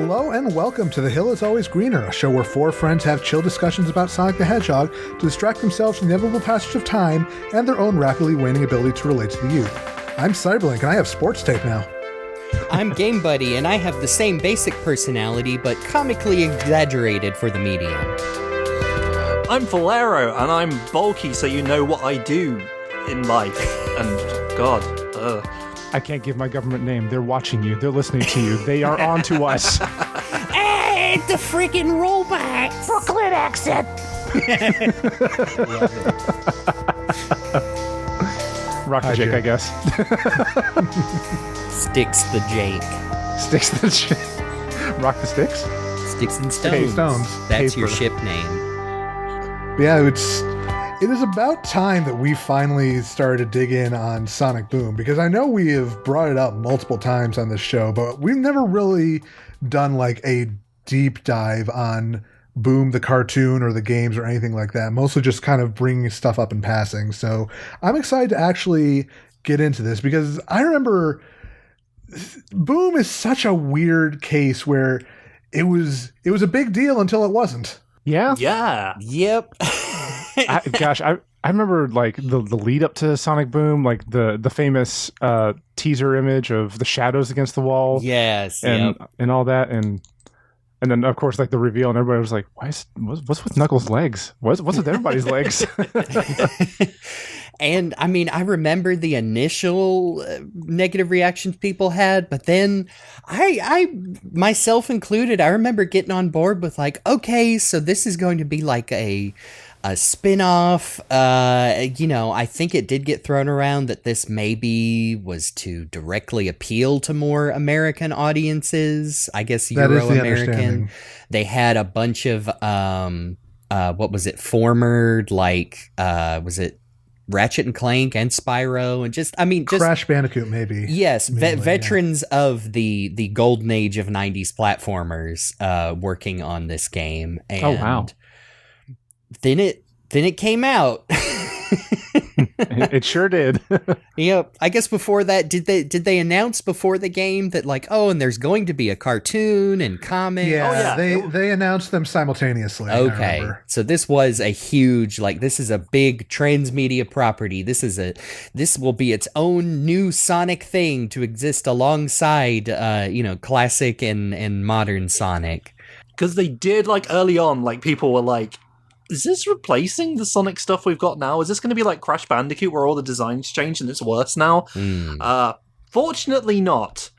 Hello and welcome to The Hill is Always Greener, a show where four friends have chill discussions about Sonic the Hedgehog to distract themselves from the inevitable passage of time and their own rapidly waning ability to relate to the youth. I'm CyberLink and I have sports tape now. I'm GameBuddy and I have the same basic personality but comically exaggerated for the medium. I'm Faulerro and I'm bulky so you know what I do in life. And God, I can't give my government name. They're watching you. They're listening to you. They are on to us. Hey, the freaking robot! Brooklyn accent! RockTheJake, I guess. Sticks the Jake. Sticks the Jake. Rock the Sticks? Sticks and Stones. Hey, Stones. That's Paper. your ship name. Yeah, it is about time that we finally started to dig in on Sonic Boom, because I know we have brought it up multiple times on this show, but we've never really done like a deep dive on Boom, the cartoon or the games or anything like that. Mostly just kind of bringing stuff up in passing. So I'm excited to actually get into this because I remember Boom is such a weird case where it was a big deal until it wasn't. Yeah? yeah. Yep. I remember like the lead up to Sonic Boom, like the famous teaser image of the shadows against the wall. Yes. And all that, and then of course like the reveal, and everybody was like, what's with Knuckles' legs? What's with everybody's legs? And I mean, I remember the initial negative reactions people had, but then I myself included, I remember getting on board with like, okay, so this is going to be like a spin-off. I think it did get thrown around that this maybe was to directly appeal to more American audiences. I guess Euro-American. They had a bunch of what was it? Former was it Ratchet and Clank and Spyro and just Crash Bandicoot maybe. Yes, veterans of the golden age of 90s platformers working on this game. And oh wow. Then it came out. It sure did. Yep. I guess before that, did they announce before the game that like, oh, and there's going to be a cartoon and comic? Yeah, they announced them simultaneously. Okay, so this was a huge, this is a big transmedia property. This will be its own new Sonic thing to exist alongside, classic and modern Sonic. Because they did, early on, people were like, is this replacing the Sonic stuff we've got now? Is this going to be like Crash Bandicoot where all the designs changed and it's worse now? Fortunately not.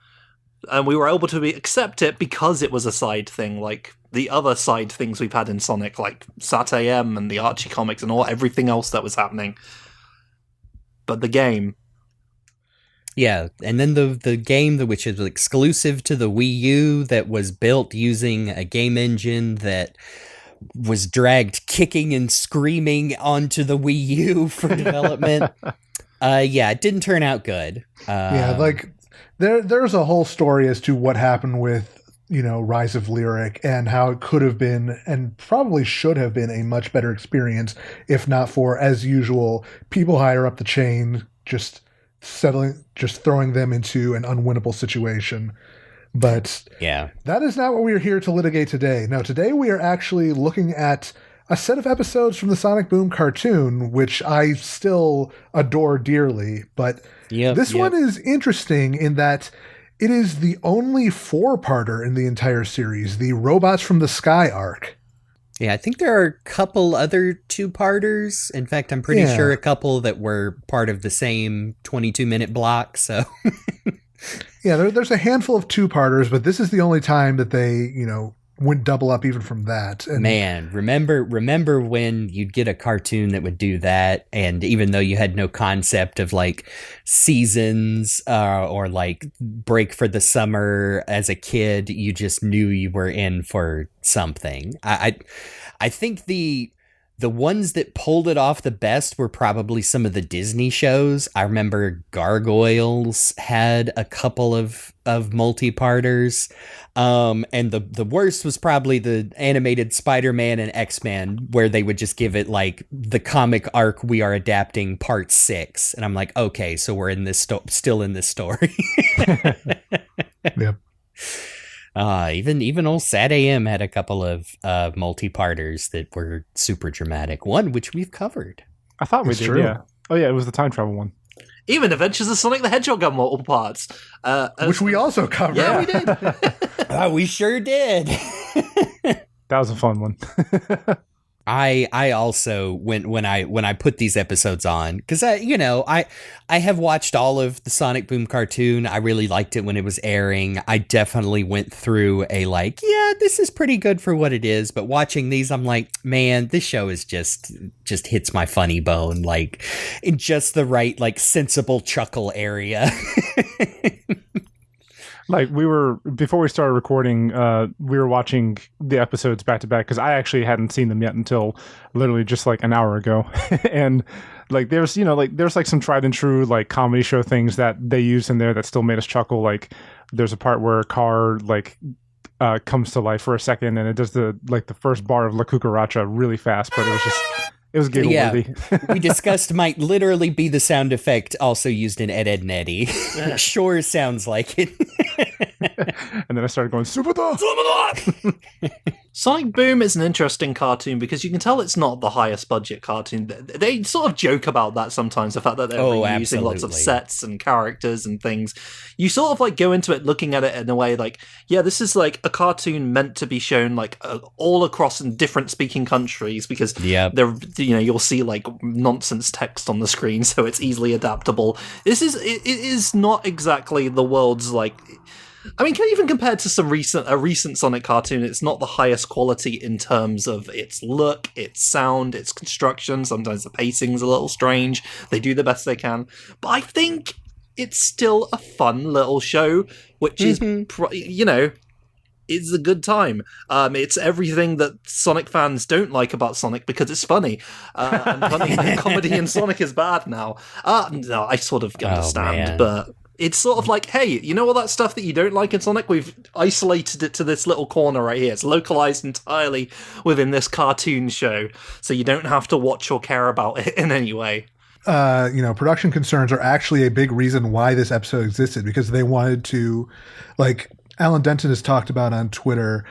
And we were able to accept it because it was a side thing, like the other side things we've had in Sonic, like Sat AM and the Archie comics and everything else that was happening. But the game... Yeah, and then the game which is exclusive to the Wii U that was built using a game engine that was dragged kicking and screaming onto the Wii U for development. It didn't turn out good. There's a whole story as to what happened with, Rise of Lyric and how it could have been and probably should have been a much better experience if not for, as usual, people higher up the chain just throwing them into an unwinnable situation. But yeah, that is not what we are here to litigate today. No, today we are actually looking at a set of episodes from the Sonic Boom cartoon, which I still adore dearly. But this one is interesting in that it is the only 4-parter in the entire series, the Robots from the Sky arc. Yeah, I think there are a couple other 2-parters. In fact, I'm pretty sure a couple that were part of the same 22-minute block, so... Yeah, there's a handful of 2-parters, but this is the only time that they, went double up even from that. And man, remember when you'd get a cartoon that would do that, and even though you had no concept of seasons or break for the summer as a kid, you just knew you were in for something. I think the ones that pulled it off the best were probably some of the Disney shows. I remember Gargoyles had a couple of multi-parters. And the worst was probably the animated Spider-Man and X-Men, where they would just give it the comic arc we are adapting part 6. And I'm like, okay, so we're in this still in this story. Yep. Even old Sad AM had a couple of multi-parters that were super dramatic. One which we've covered. I thought we It's did, true. yeah. Oh, yeah, it was the time travel one. Even Adventures of Sonic the Hedgehog got multiple parts. Which we also covered. Yeah, we did. We sure did. That was a fun one. I also when I put these episodes on, because I have watched all of the Sonic Boom cartoon. I really liked it when it was airing. I definitely went through this is pretty good for what it is. But watching these, I'm like, man, this show is just hits my funny bone, like in just the right, like, sensible chuckle area. Like, before we started recording, we were watching the episodes back to back because I actually hadn't seen them yet until literally just like an hour ago. And like, there's like some tried and true like comedy show things that they used in there that still made us chuckle. Like, there's a part where a car like comes to life for a second and it does the first bar of La Cucaracha really fast, but it was giggle worthy. We discussed might literally be the sound effect also used in Ed, Edd n Eddy. Sure sounds like it. And then I started going, Super Da! Sonic Boom is an interesting cartoon because you can tell it's not the highest budget cartoon. They sort of joke about that sometimes, the fact that they're using lots of sets and characters and things. You sort of like go into it looking at it in a way like, yeah, this is like a cartoon meant to be shown like all across in different speaking countries because you'll see like nonsense text on the screen, so it's easily adaptable. It is not exactly the world's like. I mean, even compared to a recent Sonic cartoon, it's not the highest quality in terms of its look, its sound, its construction. Sometimes the pacing's a little strange. They do the best they can. But I think it's still a fun little show, which is, it's a good time. It's everything that Sonic fans don't like about Sonic because it's funny. And comedy in Sonic is bad now. No, I sort of understand, but... It's sort of like, hey, you know all that stuff that you don't like in Sonic? We've isolated it to this little corner right here. It's localized entirely within this cartoon show, so you don't have to watch or care about it in any way. Production concerns are actually a big reason why this episode existed, because they wanted to, like Alan Denton has talked about on Twitter,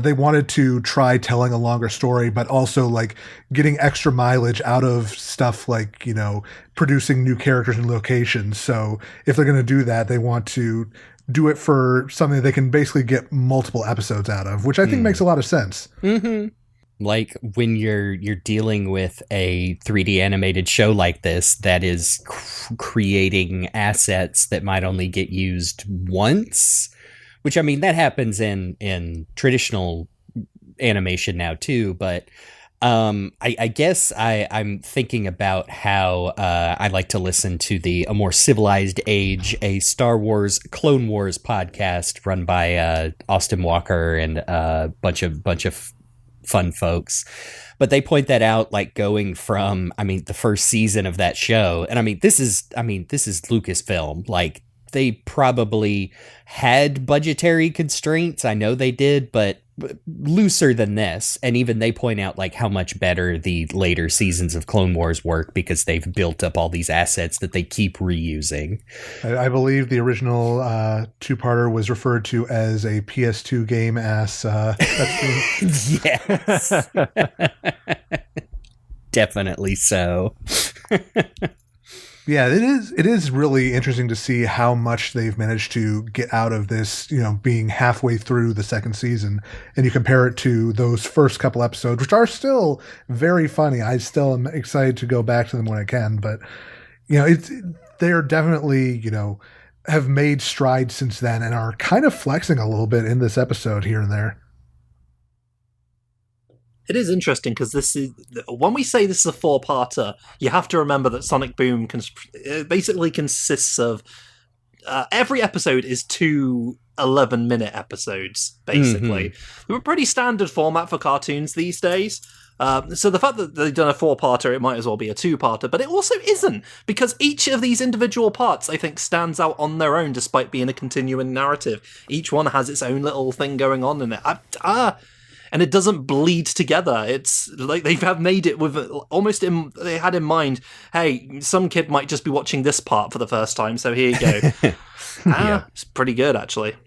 they wanted to try telling a longer story, but also like getting extra mileage out of stuff like, producing new characters and locations. So if they're going to do that, they want to do it for something they can basically get multiple episodes out of, which I think makes a lot of sense. Mm-hmm. Like when you're dealing with a 3D animated show like this that is creating assets that might only get used once, which, I mean, that happens in traditional animation now too, but I guess I'm thinking about how I like to listen to A More Civilized Age, a Star Wars Clone Wars podcast run by Austin Walker and a bunch of fun folks. But they point that out, like going from, the first season of that show, and this is Lucasfilm, like they probably had budgetary constraints. I know they did, but looser than this. And even they point out like how much better the later seasons of Clone Wars work because they've built up all these assets that they keep reusing. I believe the original two-parter was referred to as a PS2 game ass. Yes. Definitely so. Yeah, it is really interesting to see how much they've managed to get out of this, being halfway through the second season, and you compare it to those first couple episodes, which are still very funny. I still am excited to go back to them when I can, but they're definitely, have made strides since then and are kind of flexing a little bit in this episode here and there. It is interesting because when we say this is a 4-parter, you have to remember that Sonic Boom basically consists of every episode is 2 11-minute episodes, basically. Mm-hmm. A pretty standard format for cartoons these days. So the fact that they've done a 4-parter, it might as well be a 2-parter, but it also isn't, because each of these individual parts, I think, stands out on their own despite being a continuing narrative. Each one has its own little thing going on in it. And it doesn't bleed together. It's like they have made it with they had in mind, hey, some kid might just be watching this part for the first time, so here you go. It's pretty good, actually.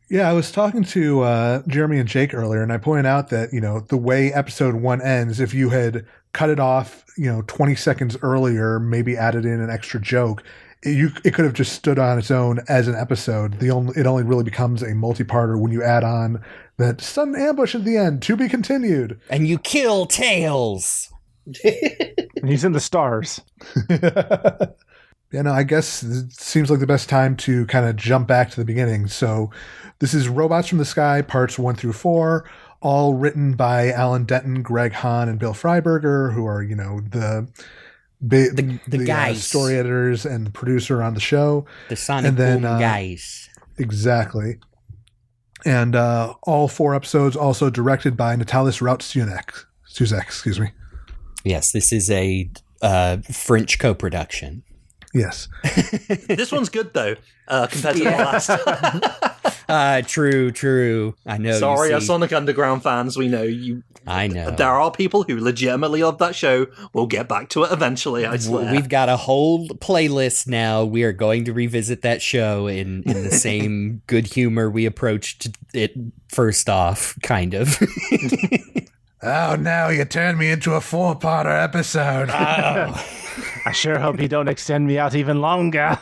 Yeah, I was talking to Jeremy and Jake earlier, and I pointed out that, the way episode 1 ends, if you had cut it off, 20 seconds earlier, maybe added in an extra joke, it could have just stood on its own as an episode. It only really becomes a multi-parter when you add on that sudden ambush at the end, to be continued. And you kill Tails. And he's in the stars. Yeah, no, I guess it seems like the best time to kind of jump back to the beginning. So this is Robots from the Sky, parts 1 through 4, all written by Alan Denton, Greg Hahn, and Bill Freiberger, who are, the guys. Story editors and the producer on the show. The Sonic Boom guys. Exactly. And all 4 episodes also directed by Natalis Rout-Suzek, excuse me. Yes, this is a French co-production. Yes. This one's good, though, compared to the last. True. I know. Sorry, our Sonic Underground fans, we know you. I know. There are people who legitimately love that show. We'll get back to it eventually, I swear. We've got a whole playlist now. We are going to revisit that show in the same good humor we approached it first off, kind of. Oh, now you turned me into a 4-parter episode. Oh. I sure hope you don't extend me out even longer.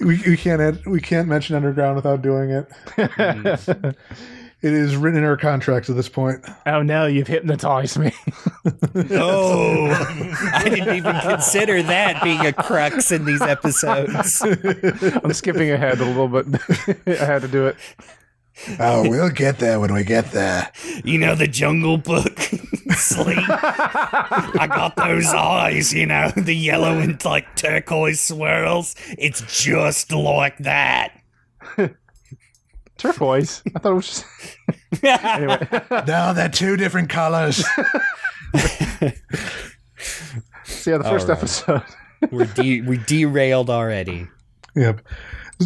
we can't mention Underground without doing it. It is written in our contracts at this point. Oh no, you've hypnotized me. Oh, I didn't even consider that being a crux in these episodes. I'm skipping ahead a little bit. I had to do it. Oh, we'll get there when we get there. You know the Jungle Book? Sleep. I got those eyes, the yellow and like turquoise swirls. It's just like that. Turquoise? I thought it was just... Anyway. No, they're 2 different colors. So yeah, the first episode. We derailed already. Yep.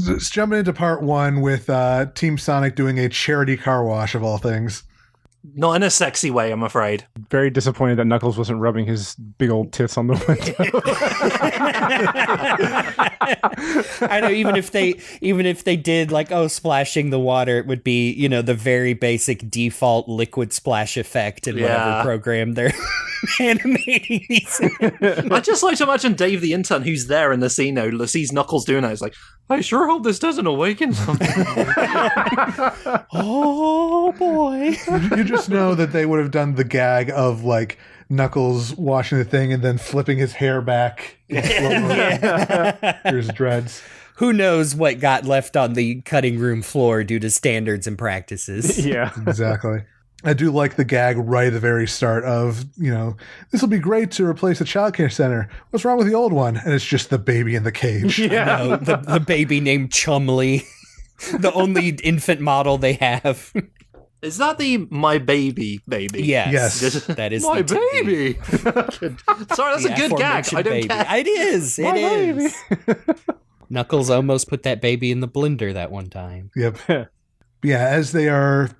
Let's jump into part 1 with Team Sonic doing a charity car wash of all things. Not in a sexy way, I'm afraid. Very disappointed that Knuckles wasn't rubbing his big old tits on the window. I know, even if they did like, splashing the water, it would be, the very basic default liquid splash effect in whatever program they're animating these. I just like to imagine Dave the intern who's there in the scene now sees Knuckles doing that. He's like, I sure hope this doesn't awaken something. Oh boy. You just know that they would have done the gag of like Knuckles washing the thing and then flipping his hair back. Here's dreads. Who knows what got left on the cutting room floor due to standards and practices. Yeah. Exactly. I do like the gag right at the very start of, this will be great to replace the childcare center. What's wrong with the old one? And it's just the baby in the cage. Yeah. No, the baby named Chumley. The only infant model they have. Is that the My Baby baby? Yes. That is My Baby. Sorry, that's a good gag. I don't baby. care. It is. My baby. Knuckles almost put that baby in the blender that one time. Yep. Yeah, as they're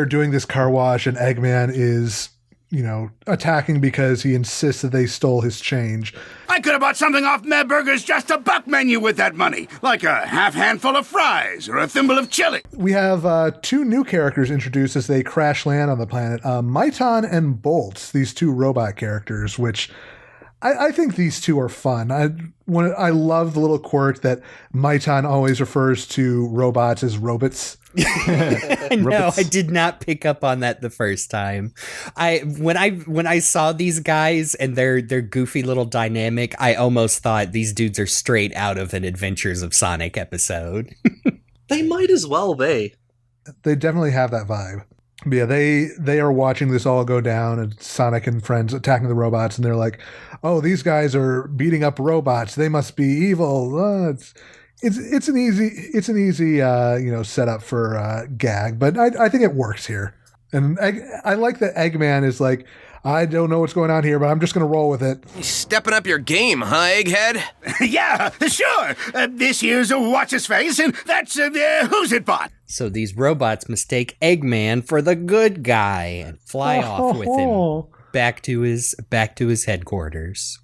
doing this car wash and Eggman is, attacking because he insists that they stole his change. I could have bought something off Mad Burger's Just a Buck menu with that money, like a half handful of fries or a thimble of chili. We have 2 new characters introduced as they crash land on the planet. Myton and Bolt, these 2 robot characters, which I think these 2 are fun. I love the little quirk that Myton always refers to robots as robots. No, I did not pick up on that the first time. When I saw these guys and their goofy little dynamic, I almost thought these dudes are straight out of an Adventures of Sonic episode. They might as well be. They definitely have that vibe. But yeah, they are watching this all go down, and Sonic and friends attacking the robots, and they're like, "Oh, these guys are beating up robots. They must be evil." It's an easy setup for gag, but I think it works here. And I like that Eggman is like, I don't know what's going on here, but I'm just going to roll with it. You stepping up your game, huh, Egghead? Yeah, sure. This here's What's-His-Face, and that's Who's It Bot. So these robots mistake Eggman for the good guy and fly off with him back to his headquarters.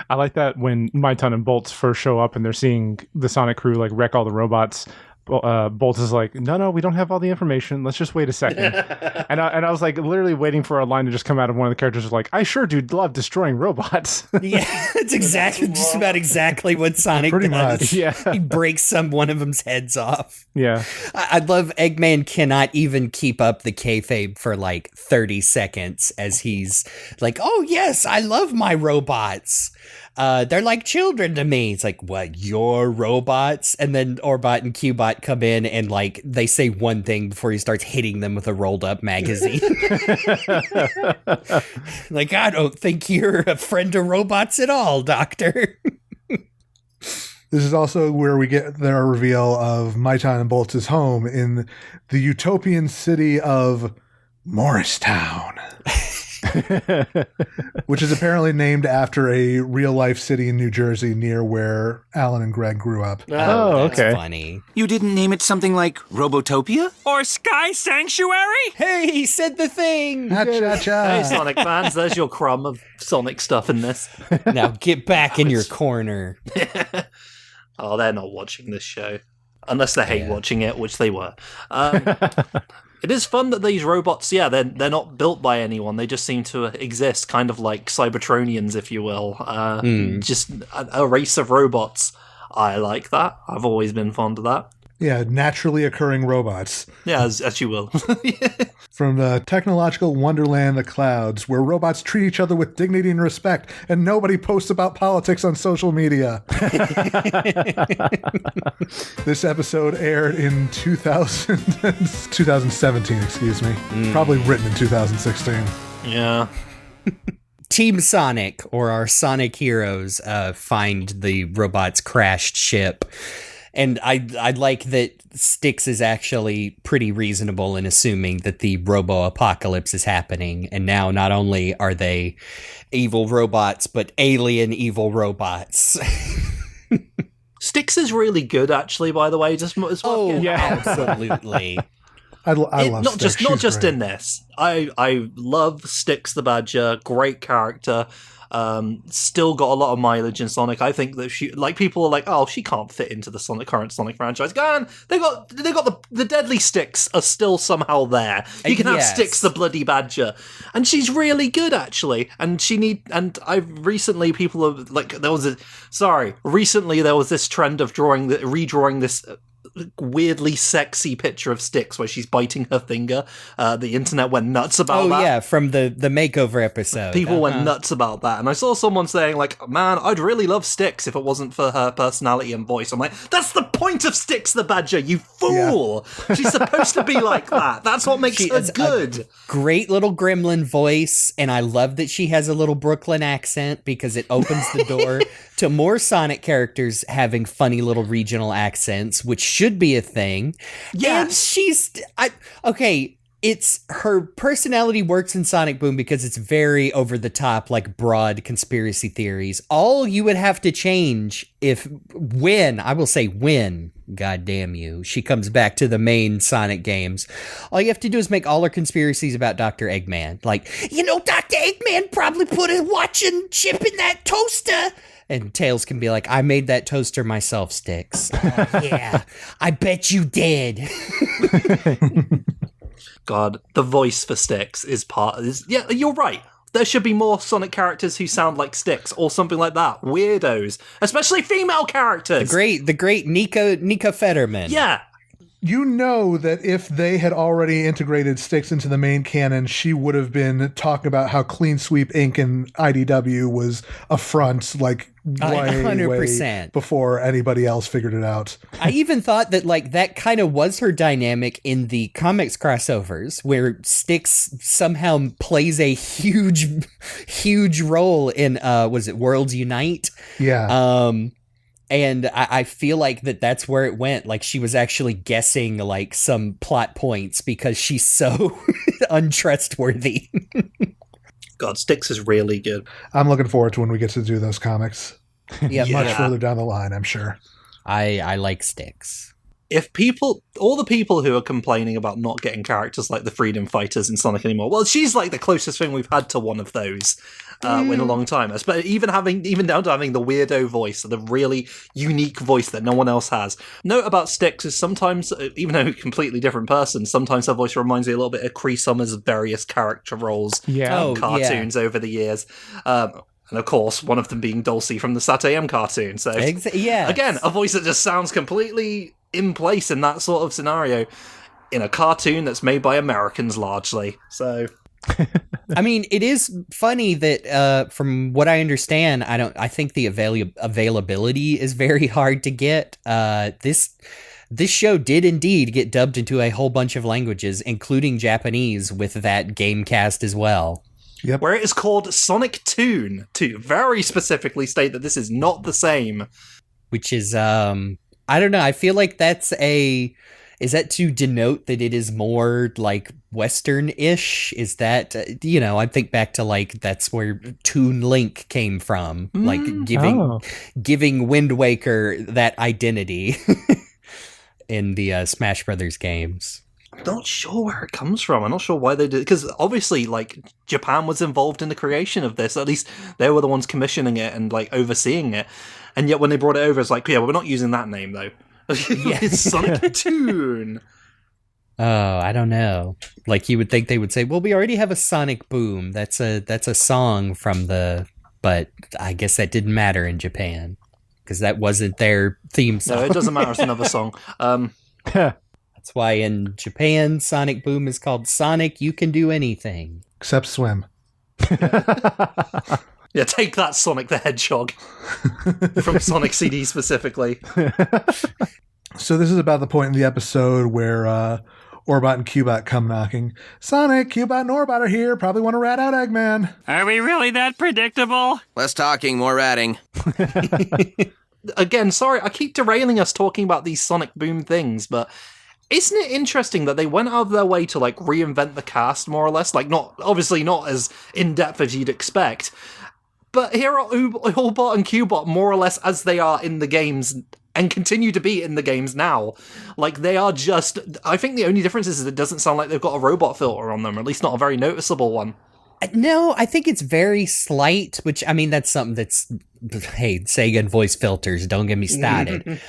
I like that when Myton and Bolts first show up and they're seeing the Sonic crew like wreck all the robots. Bolts is like, no, we don't have all the information. Let's just wait a second. and I was like, literally waiting for a line to just come out of one of the characters like, I sure do love destroying robots. Yeah, it's exactly just about exactly what Sonic Pretty does. much. Yeah. He breaks one of them's heads off. Yeah. I love Eggman cannot even keep up the kayfabe for like 30 seconds as he's like, oh yes, I love my robots. They're like children to me. It's like, what, your robots? And then Orbot and Cubot come in and like they say one thing before he starts hitting them with a rolled up magazine. Like, I don't think you're a friend of robots at all, Doctor. This is also where we get their reveal of Myton and Bolts' home in the utopian city of Morristown. Which is apparently named after a real-life city in New Jersey near where Alan and Greg grew up. Oh, that's okay. funny. You didn't name it something like Robotopia? Or Sky Sanctuary? Hey, he said the thing. Ha-cha-cha. Hey, Sonic fans, there's your crumb of Sonic stuff in this. Now get back in your corner. Oh, they're not watching this show. Unless they hate watching it, which they were. It is fun that these robots, they're not built by anyone. They just seem to exist, kind of like Cybertronians, if you will. Just a race of robots. I like that. I've always been fond of that. Yeah, naturally occurring robots. Yeah, as you will. From the technological wonderland, the clouds, where robots treat each other with dignity and respect, and nobody posts about politics on social media. This episode aired in 2017, excuse me. Probably written in 2016. Yeah. Team Sonic, or our Sonic heroes, find the robot's crashed ship. And I like that Styx is actually pretty reasonable in assuming that the robo-apocalypse is happening. And now not only are they evil robots, but alien evil robots. Styx is really good, actually, by the way. Just Absolutely. I love not Styx. just not She's just great. in this. I love Styx the Badger. Great character. Still got a lot of mileage in Sonic. I think that she, like, people are like, oh, she can't fit into the current Sonic franchise. Go on, they got the deadly Styx are still somehow there. You can have Yes. Styx the bloody Badger, and she's really good actually. And recently there was this trend of redrawing this weirdly sexy picture of Styx where she's biting her finger. The internet went nuts about that. Oh yeah, from the makeover episode. People went nuts about that. And I saw someone saying, like, man, I'd really love Styx if it wasn't for her personality and voice. I'm like, that's the point of Styx the Badger, you fool! Yeah. She's supposed to be like that. That's what makes her good. Great little gremlin voice, and I love that she has a little Brooklyn accent because it opens the door to more Sonic characters having funny little regional accents, which should be a thing. Yes. And it's her personality works in Sonic Boom because it's very over the top, like broad conspiracy theories. All you would have to change when, God damn you, she comes back to the main Sonic games. All you have to do is make all her conspiracies about Dr. Eggman. Like, Dr. Eggman probably put a watching chip in that toaster. And Tails can be like, I made that toaster myself, Styx. Yeah, I bet you did. God, the voice for Styx is yeah, you're right. There should be more Sonic characters who sound like Styx or something like that. Weirdos. Especially female characters. The great Nika Fetterman. Yeah. You know that if they had already integrated Styx into the main canon, she would have been talking about how Clean Sweep Inc. and IDW was a front, like, way 100%. Before anybody else figured it out. I even thought that, like, that kind of was her dynamic in the comics crossovers, where Styx somehow plays a huge role in, was it Worlds Unite? Yeah. And I feel like that's where it went. Like, she was actually guessing, like, some plot points because she's so untrustworthy. God, Styx is really good. I'm looking forward to when we get to do those comics. Yeah, Much further down the line, I'm sure. I like Styx. all the people who are complaining about not getting characters like the Freedom Fighters in Sonic anymore, well, she's like the closest thing we've had to one of those in a long time. But even down to having the weirdo voice, the really unique voice that no one else has. Note about Styx is sometimes, even though a completely different person, sometimes her voice reminds me a little bit of Cree Summers' various character roles in cartoons over the years. And of course, one of them being Dulcie from the SatAM cartoon. So, again, a voice that just sounds completely in place in that sort of scenario in a cartoon that's made by Americans largely. So, I mean, it is funny that from what I understand, I think the availability is very hard to get. This show did indeed get dubbed into a whole bunch of languages, including Japanese, with that game cast as well. Yep. Where it is called Sonic Toon, to very specifically state that this is not the same. Which is, I don't know, I feel like is that to denote that it is more like Western-ish? Is that, I think back to like, that's where Toon Link came from, like giving Wind Waker that identity in the Smash Brothers games. I'm not sure where it comes from. I'm not sure why they did, because obviously, like, Japan was involved in the creation of this. At least they were the ones commissioning it and like overseeing it. And yet when they brought it over, it's like, yeah, we're not using that name though. It's Sonic Toon. Oh, I don't know. Like, you would think they would say, well, we already have a Sonic Boom. That's a song from but I guess that didn't matter in Japan because that wasn't their theme song. No, it doesn't matter. It's another song. That's why in Japan, Sonic Boom is called Sonic You Can Do Anything. Except swim. Yeah, take that, Sonic the Hedgehog. From Sonic CD specifically. So this is about the point in the episode where Orbot and Cubot come knocking. Sonic, Cubot, and Orbot are here. Probably want to rat out Eggman. Are we really that predictable? Less talking, more ratting. Again, sorry, I keep derailing us talking about these Sonic Boom things, but isn't it interesting that they went out of their way to like reinvent the cast more or less? Like, obviously not as in-depth as you'd expect, but here are Orbot and Cubot more or less as they are in the games and continue to be in the games now. Like, they are just... I think the only difference is it doesn't sound like they've got a robot filter on them, or at least not a very noticeable one. No, I think it's very slight, which, I mean, that's something that's... Hey, Sega and voice filters, don't get me started.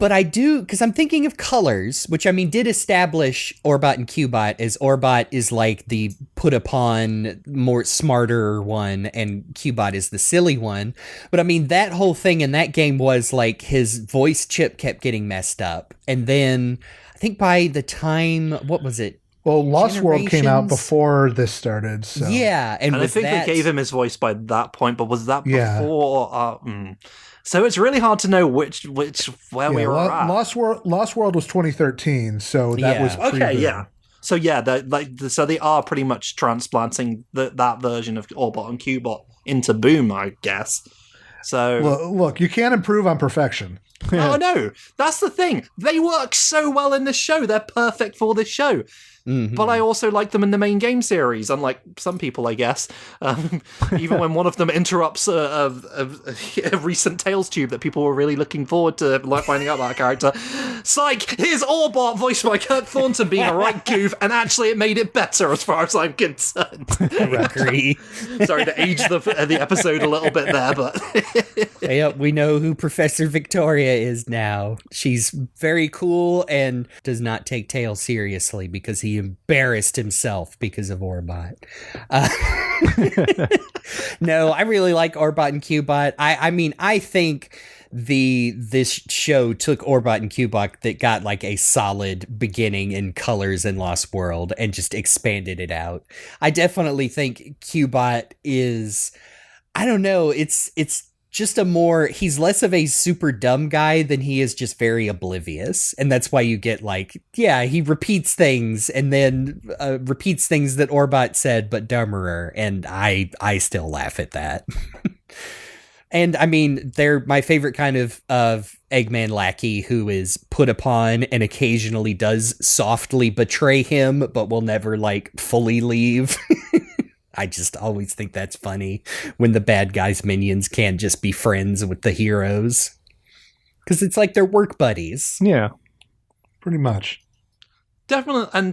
But I do, because I'm thinking of colors, which, I mean, did establish Orbot and Cubot as Orbot is like the put-upon, more smarter one, and Cubot is the silly one. But, I mean, that whole thing in that game was, like, his voice chip kept getting messed up. And then, I think by the time, what was it? Well, Lost World came out before this started. So. Yeah. And I think they gave him his voice by that point, but was that before... So it's really hard to know where we were at. Lost World was 2013, so that was pre-boom. Okay, yeah. So yeah, so they are pretty much transplanting that version of Orbot and Cubot into Boom, I guess. So look, you can't improve on perfection. Oh no, that's the thing. They work so well in this show. They're perfect for this show. Mm-hmm. But I also like them in the main game series, unlike some people, I guess. Even when one of them interrupts a recent Tales tube that people were really looking forward to finding out that character. Psych! Here's Orbot, voiced by Kirk Thornton, being a right goof, and actually it made it better as far as I'm concerned. Agree. Sorry to age the episode a little bit there, but... Yep, we know who Professor Victoria is now. She's very cool and does not take Tales seriously because he embarrassed himself because of Orbot. No, I really like Orbot and Cubot. I mean, I think this show took Orbot and Cubot that got like a solid beginning in Colors and Lost World and just expanded it out. I definitely think Cubot is, I don't know, it's just he's less of a super dumb guy than he is just very oblivious. And that's why you get like, yeah, he repeats things and then repeats things that Orbot said, but dumberer. And I still laugh at that. And I mean, they're my favorite kind of Eggman lackey who is put upon and occasionally does softly betray him, but will never like fully leave. I just always think that's funny when the bad guys' minions can't just be friends with the heroes. because it's like they're work buddies. Yeah. Pretty much. Definitely, and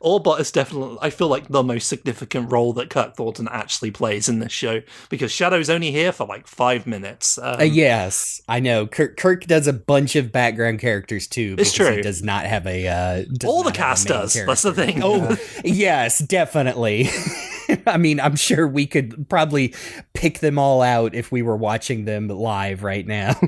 Orbot is definitely, I feel like, the most significant role that Kirk Thornton actually plays in this show, because Shadow's only here for like 5 minutes. Yes, I know. Kirk does a bunch of background characters too. It's true. He does not have a. All the cast does. That's the thing. Oh, yes, definitely. I mean, I'm sure we could probably pick them all out if we were watching them live right now.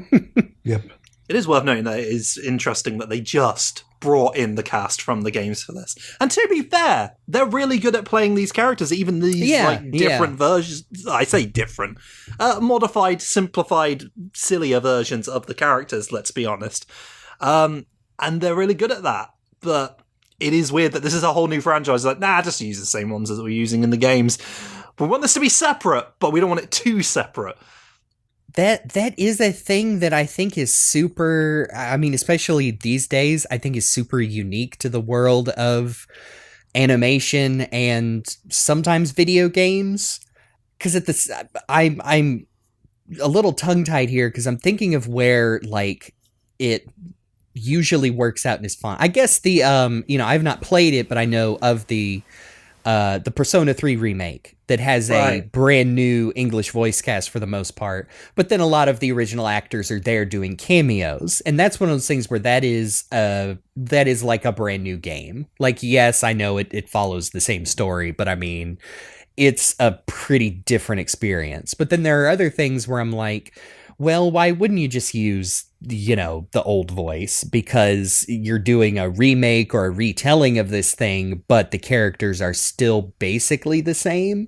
Yep. It is worth noting that it is interesting that they just brought in the cast from the games for this. And to be fair, they're really good at playing these characters, even these different versions. I say different. Modified, simplified, sillier versions of the characters, let's be honest. And they're really good at that. But it is weird that this is a whole new franchise. Like, just use the same ones as we're using in the games. We want this to be separate, but we don't want it too separate. That is a thing that I think is super, I mean, especially these days, I think is super unique to the world of animation and sometimes video games. Because at this, I'm a little tongue-tied here because I'm thinking of where, like, it usually works out and is fun. I guess the, I've not played it, but I know of the Persona 3 remake that has a brand new English voice cast for the most part, but then a lot of the original actors are there doing cameos, and that's one of those things where that is like a brand new game. Like, yes, I know it follows the same story, but I mean, it's a pretty different experience. But then there are other things where I'm like, well, why wouldn't you just use, the old voice? Because you're doing a remake or a retelling of this thing, but the characters are still basically the same.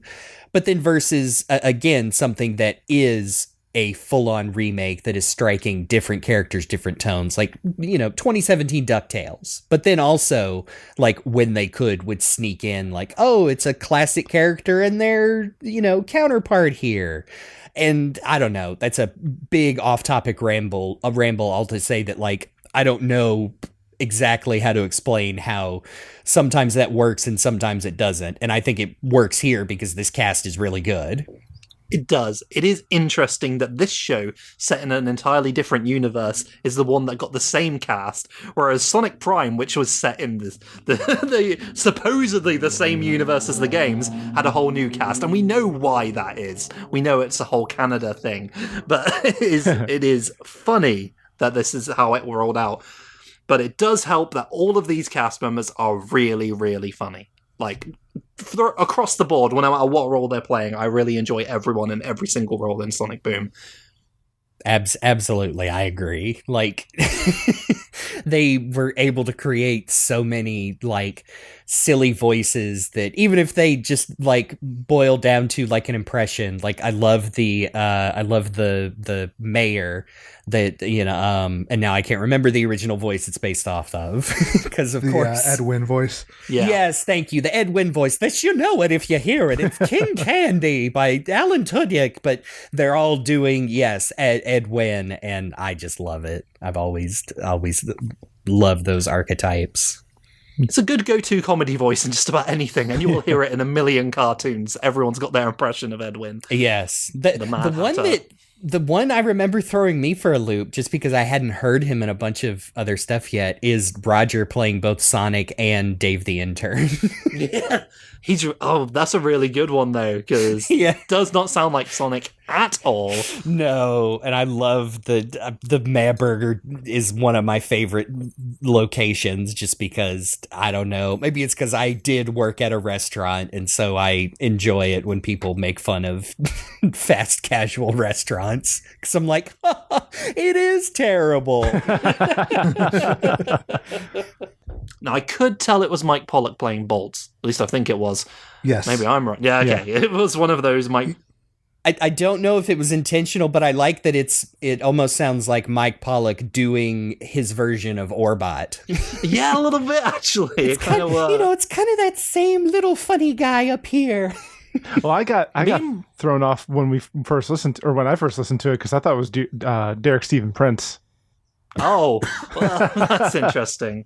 But then versus, again, something that is a full-on remake that is striking different characters, different tones, like, 2017 DuckTales. But then also, like, when they would sneak in, like, oh, it's a classic character and their, counterpart here. And I don't know, that's a big off-topic ramble, all to say that, like, I don't know exactly how to explain how sometimes that works and sometimes it doesn't. And I think it works here because this cast is really good. It does. It is interesting that this show, set in an entirely different universe, is the one that got the same cast, whereas Sonic Prime, which was set in the supposedly the same universe as the games, had a whole new cast, and we know why that is. We know it's a whole Canada thing, but it is funny that this is how it rolled out. But it does help that all of these cast members are really, really funny. Like, across the board, no matter what role they're playing, I really enjoy everyone in every single role in Sonic Boom. Absolutely, I agree. Like, they were able to create so many, like, silly voices that even if they just, like, boil down to, like, an impression, like, I love the mayor that, and now I can't remember the original voice it's based off of, because, of course. Ed Wynn voice. Yeah. Yes, thank you. The Ed Wynn voice. That you know it if you hear it. It's King Candy by Alan Tudyk, but they're all doing, yes, Ed Wynn, and I just love it. I've always loved those archetypes. It's a good go-to comedy voice in just about anything, and you will hear it in a million cartoons. Everyone's got their impression of Ed Wynn. Yes. The one I remember throwing me for a loop, just because I hadn't heard him in a bunch of other stuff yet, is Roger playing both Sonic and Dave the Intern. Yeah. That's a really good one, though, because it does not sound like Sonic at all. No, and I love the Mad Burger is one of my favorite locations, just because, I don't know, maybe it's because I did work at a restaurant, and so I enjoy it when people make fun of fast casual restaurants, because I'm like, it is terrible. Now, I could tell it was Mike Pollock playing Bolt. At least I think it was. Yes. Maybe I'm wrong. Yeah, okay. Yeah. It was one of those Mike... I don't know if it was intentional, but I like that it almost sounds like Mike Pollock doing his version of Orbot. Yeah, a little bit, actually. It's kind of that same little funny guy up here. Well, I got thrown off when I first listened to it, because I thought it was Derek Stephen Prince. Oh, well, that's interesting.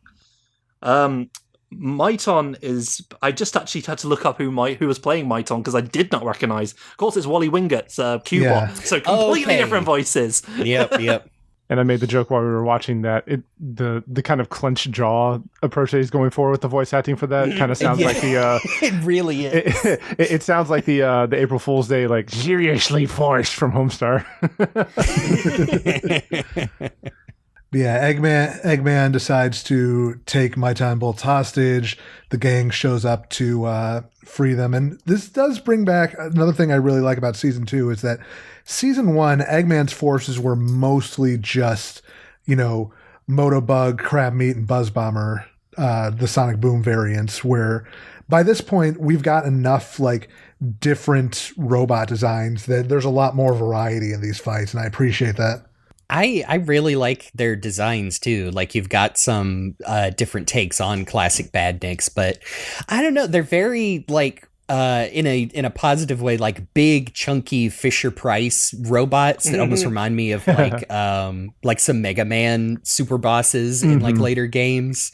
Myton is... I just actually had to look up who was playing Myton, because I did not recognize. Of course, it's Wally Wingett's Q-Bot, so completely different voices. Yep. And I made the joke while we were watching that the kind of clenched jaw approach that he's going for with the voice acting for that kind of sounds like the it really is. It sounds like the April Fool's Day, like seriously forced from Homestar. Yeah, Eggman decides to take Mighty and Bolt's hostage. The gang shows up to free them. And this does bring back another thing I really like about season 2 is that season 1, Eggman's forces were mostly just, Motobug, Crab Meat, and Buzz Bomber, the Sonic Boom variants, where by this point we've got enough different robot designs that there's a lot more variety in these fights, and I appreciate that. I really like their designs too. Like you've got some different takes on classic Badniks, but I don't know. They're very in a positive way, like big, chunky Fisher Price robots that almost remind me of like some Mega Man super bosses in later games.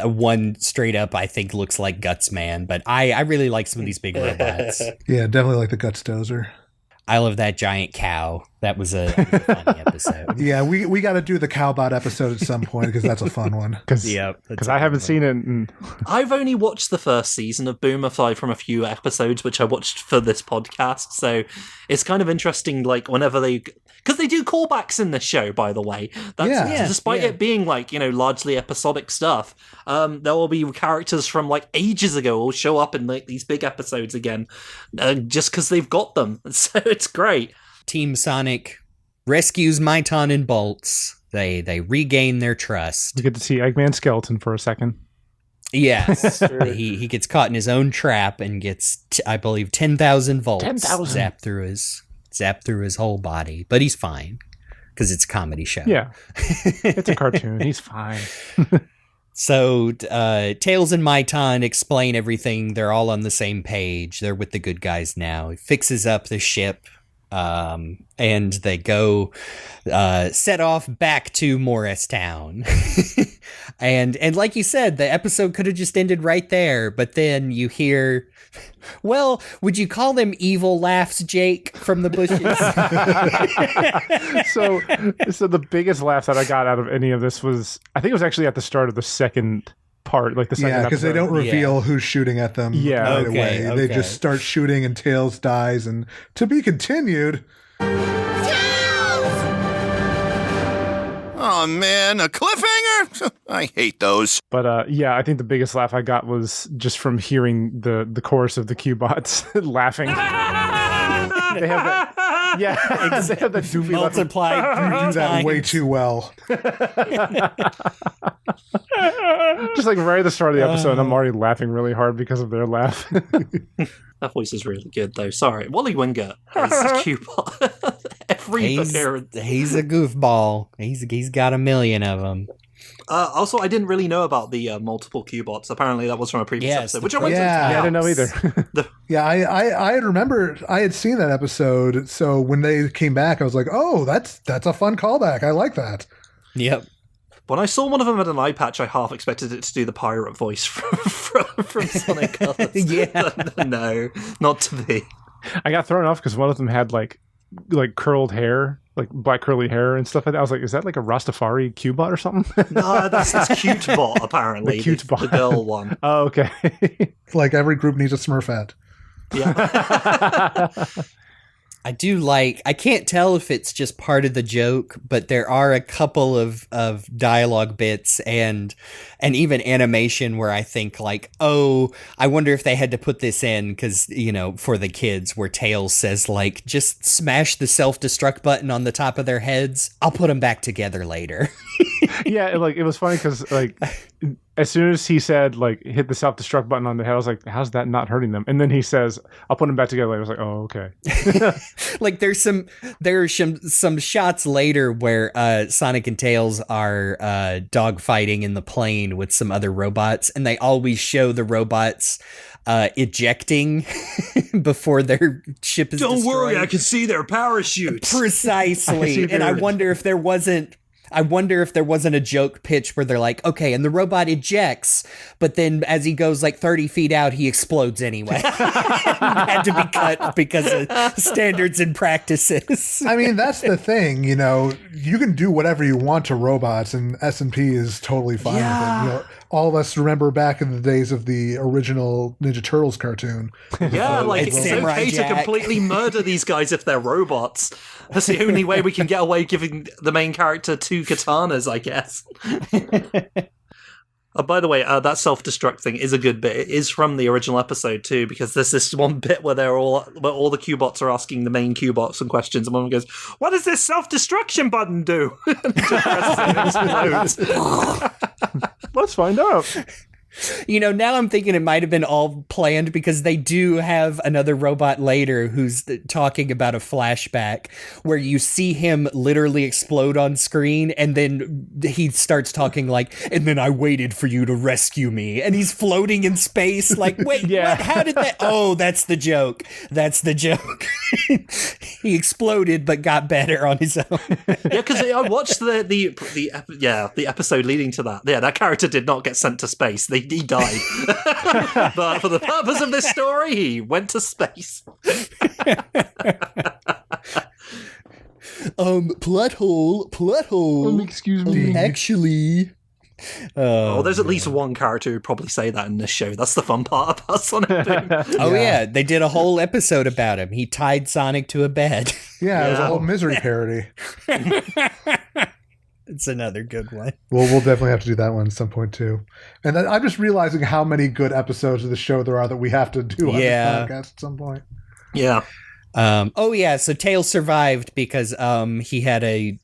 One straight up I think looks like Guts Man, but I really like some of these big robots. Yeah, definitely like the Guts Dozer. I love that giant cow. That was a funny episode. Yeah, we got to do the Cowbot episode at some point because that's a fun one. Because I haven't seen it. I've only watched the first season of Boom, aside from a few episodes which I watched for this podcast. So it's kind of interesting, whenever because they do callbacks in this show, by the way. Despite it being largely episodic stuff, there will be characters from ages ago will show up in these big episodes again, just because they've got them. So it's great. Team Sonic rescues Miton and Bolts. They regain their trust. We get to see Eggman's skeleton for a second. Yes. he gets caught in his own trap and gets, I believe, 10,000 volts 10,000 zapped through his whole body. But he's fine because it's a comedy show. Yeah. It's a cartoon. He's fine. So Tails and Miton explain everything. They're all on the same page. They're with the good guys now. He fixes up the ship. And they go set off back to Morristown. and like you said, the episode could have just ended right there, but then you hear, well, would you call them evil laughs, Jake, from the bushes? So the biggest laugh that I got out of any of this was, I think it was actually at the start of the second part, the second episode. Because they don't reveal who's shooting at them right away. Okay. They just start shooting and Tails dies, and to be continued. Oh man, a cliffhanger? I hate those. But I think the biggest laugh I got was just from hearing the chorus of the Q-bots laughing. They have that. Yeah, they have that doofy multiplied You do that way too well. Just right at the start of the episode, I'm already laughing really hard because of their laugh. That voice is really good, though. Sorry. Wally Wingert is Q-bot. Every appearance. He's a goofball. He's got a million of them. Also, I didn't really know about the multiple Q-bots. Apparently, that was from a previous episode, which I went to. Yeah, I didn't know either. I remember I had seen that episode, so when they came back, I was like, "Oh, that's a fun callback. I like that." Yep. When I saw one of them at an eye patch, I half expected it to do the pirate voice from Sonic Colors. Yeah. No, not to be. I got thrown off because one of them had like curled hair, like black curly hair and stuff like that. I was like, is that like a Rastafari Q-bot or something? No, that's Cute Bot, apparently. The Cute Bot. The girl one. Oh, okay. Like every group needs a Smurfette. Yeah. I do I can't tell if it's just part of the joke, but there are a couple of dialogue bits and even animation where I think oh, I wonder if they had to put this in because, for the kids, where Tails says just smash the self-destruct button on the top of their heads. I'll put them back together later. Yeah, it was funny because as soon as he said hit the self-destruct button on the head, I was like, how's that not hurting them? And then he says, I'll put them back together later. I was like, oh, okay. There's some shots later where Sonic and Tails are dogfighting in the plane with some other robots, and they always show the robots ejecting before their ship is destroyed. Don't worry, I can see their parachutes. Precisely. And I wonder if there wasn't I wonder if there wasn't a joke pitch where they're like, okay, and the robot ejects, but then as he goes like 30 feet out, he explodes anyway. Had to be cut because of standards and practices. I mean, that's the thing, you know, you can do whatever you want to robots, and S&P is totally fine with it. You know, all of us remember back in the days of the original Ninja Turtles cartoon. Yeah, like, it's Samurai okay Jack. to completely murder these guys if they're robots. That's the only way we can get away giving the main character 2 katanas, I guess. By the way, that self-destruct thing is a good bit. It is from the original episode too, because there's this one bit where all the Q-bots are asking the main Q-bot some questions, and one goes, "What does this self-destruction button do?" And he just presses it and explodes. Let's find out. You know, now I'm thinking it might have been all planned because they do have another robot later who's talking about a flashback where you see him literally explode on screen, and then he starts talking like, and then I waited for you to rescue me. And he's floating in space like, wait, what? How did that? Oh, that's the joke. That's the joke. He exploded but got better on his own. Yeah, because I watched the episode leading to that. Yeah, that character did not get sent to space. He died. But for the purpose of this story, he went to space. Plot hole. Excuse me. Actually. There's at least one character who'd probably say that in this show. That's the fun part about Sonic Boom. Yeah, they did a whole episode about him. He tied Sonic to a bed. Yeah, it was a whole misery parody. It's another good one. Well, we'll definitely have to do that one at some point too. And I'm just realizing how many good episodes of the show there are that we have to do on the podcast at some point. Yeah. So Tails survived because he had a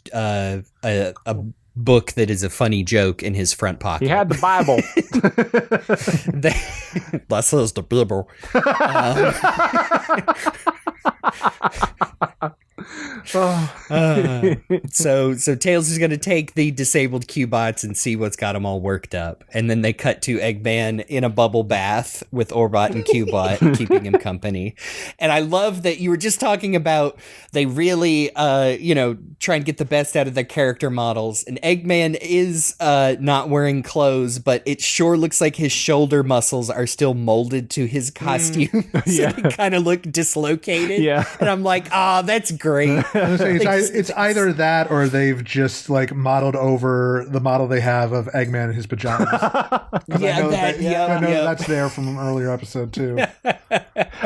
book that is a funny joke in his front pocket. He had the Bible. That says the Bible. So Tails is going to take the disabled Q-bots and see what's got them all worked up. And then they cut to Eggman in a bubble bath with Orbot and Q-bot keeping him company. And I love that you were just talking about they really, try and get the best out of their character models. And Eggman is not wearing clothes, but it sure looks like his shoulder muscles are still molded to his costume. So they kind of look dislocated. Yeah. And I'm like, that's great. It's either that or they've just like modeled over the model they have of Eggman in his pajamas. I know that's there from an earlier episode too.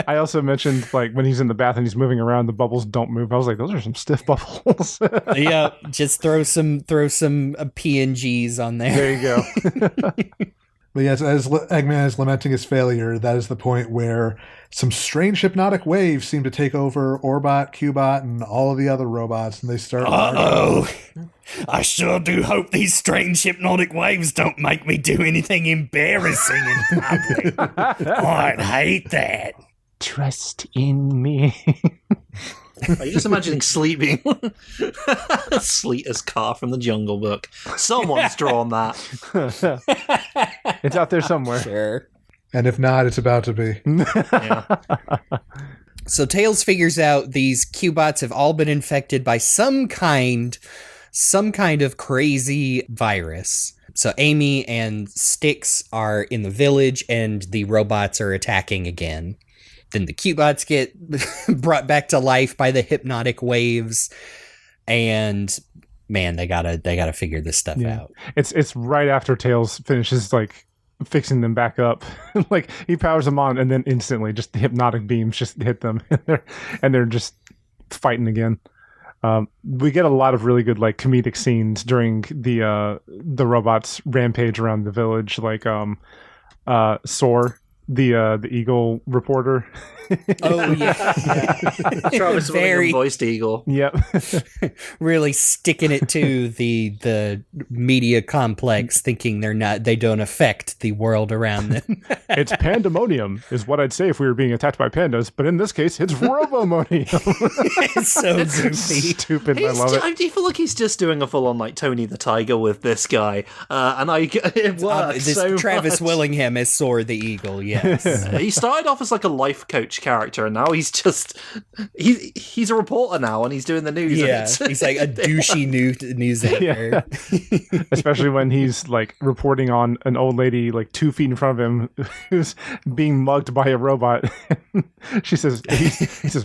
I also mentioned like when he's in the bath and he's moving around, the bubbles don't move. I was like, those are some stiff bubbles. Yeah, just throw some PNGs on there. There you go. But yes, as Eggman is lamenting his failure, that is the point where some strange hypnotic waves seem to take over Orbot, Q-bot, and all of the other robots, and they start... I sure do hope these strange hypnotic waves don't make me do anything embarrassing in public. I'd hate that. Trust in me. Are you just imagining Sleet being Sleet as Car from the Jungle Book? Someone's drawn that. It's out there somewhere. Sure. And if not, it's about to be. Yeah. So Tails figures out these Q-bots have all been infected by some kind of crazy virus. So Amy and Styx are in the village and the robots are attacking again. Then the Q-bots get brought back to life by the hypnotic waves, and man, they gotta figure this stuff out. It's right after Tails finishes like fixing them back up. Like he powers them on, and then instantly, just the hypnotic beams just hit them, and they're just fighting again. We get a lot of really good like comedic scenes during the robots rampage around the village, like Soar, the Eagle reporter. Oh yeah, Travis Willingham voiced Eagle. Yep. Really sticking it to the media complex, thinking they don't affect the world around them. It's pandemonium, is what I'd say if we were being attacked by pandas, but in this case, it's robomonium. It's so goofy, stupid. I love it. I feel like he's just doing a full on like Tony the Tiger with this guy, and it works. This so Travis much. Willingham as Soar the Eagle. Yeah. Yes. He started off as like a life coach character, and now he's just he's a reporter now, and he's doing the news. Yeah, and he's like a douchey news anchor. Yeah. Especially when he's like reporting on an old lady like 2 feet in front of him who's being mugged by a robot. He says,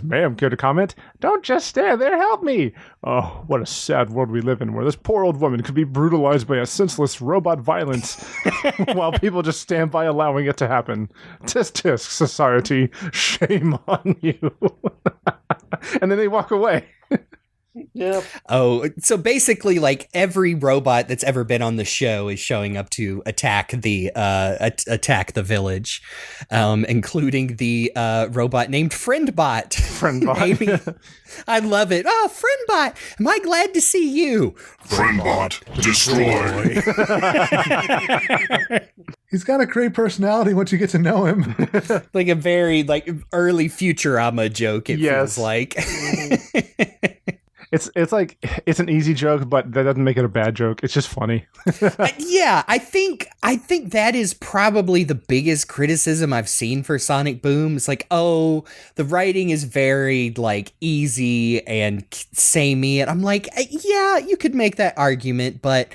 "Ma'am, care to comment? Don't just stand there, help me." Oh, what a sad world we live in, where this poor old woman could be brutalized by a senseless robot violence while people just stand by allowing it to happen. Tisk tisk, society, shame on you. And then they walk away. yeah, Oh, so basically, like every robot that's ever been on the show is showing up to attack the village, including the robot named Friendbot. Friendbot. Amy, I love it. Oh, Friendbot, am I glad to see you? Friendbot, destroy. He's got a great personality once you get to know him. Like a very like early Futurama joke. It Yes. feels like. It's like it's an easy joke, but that doesn't make it a bad joke. It's just funny. Yeah, I think that is probably the biggest criticism I've seen for Sonic Boom. It's like, oh, the writing is very like easy and samey, and I'm like, yeah, you could make that argument, but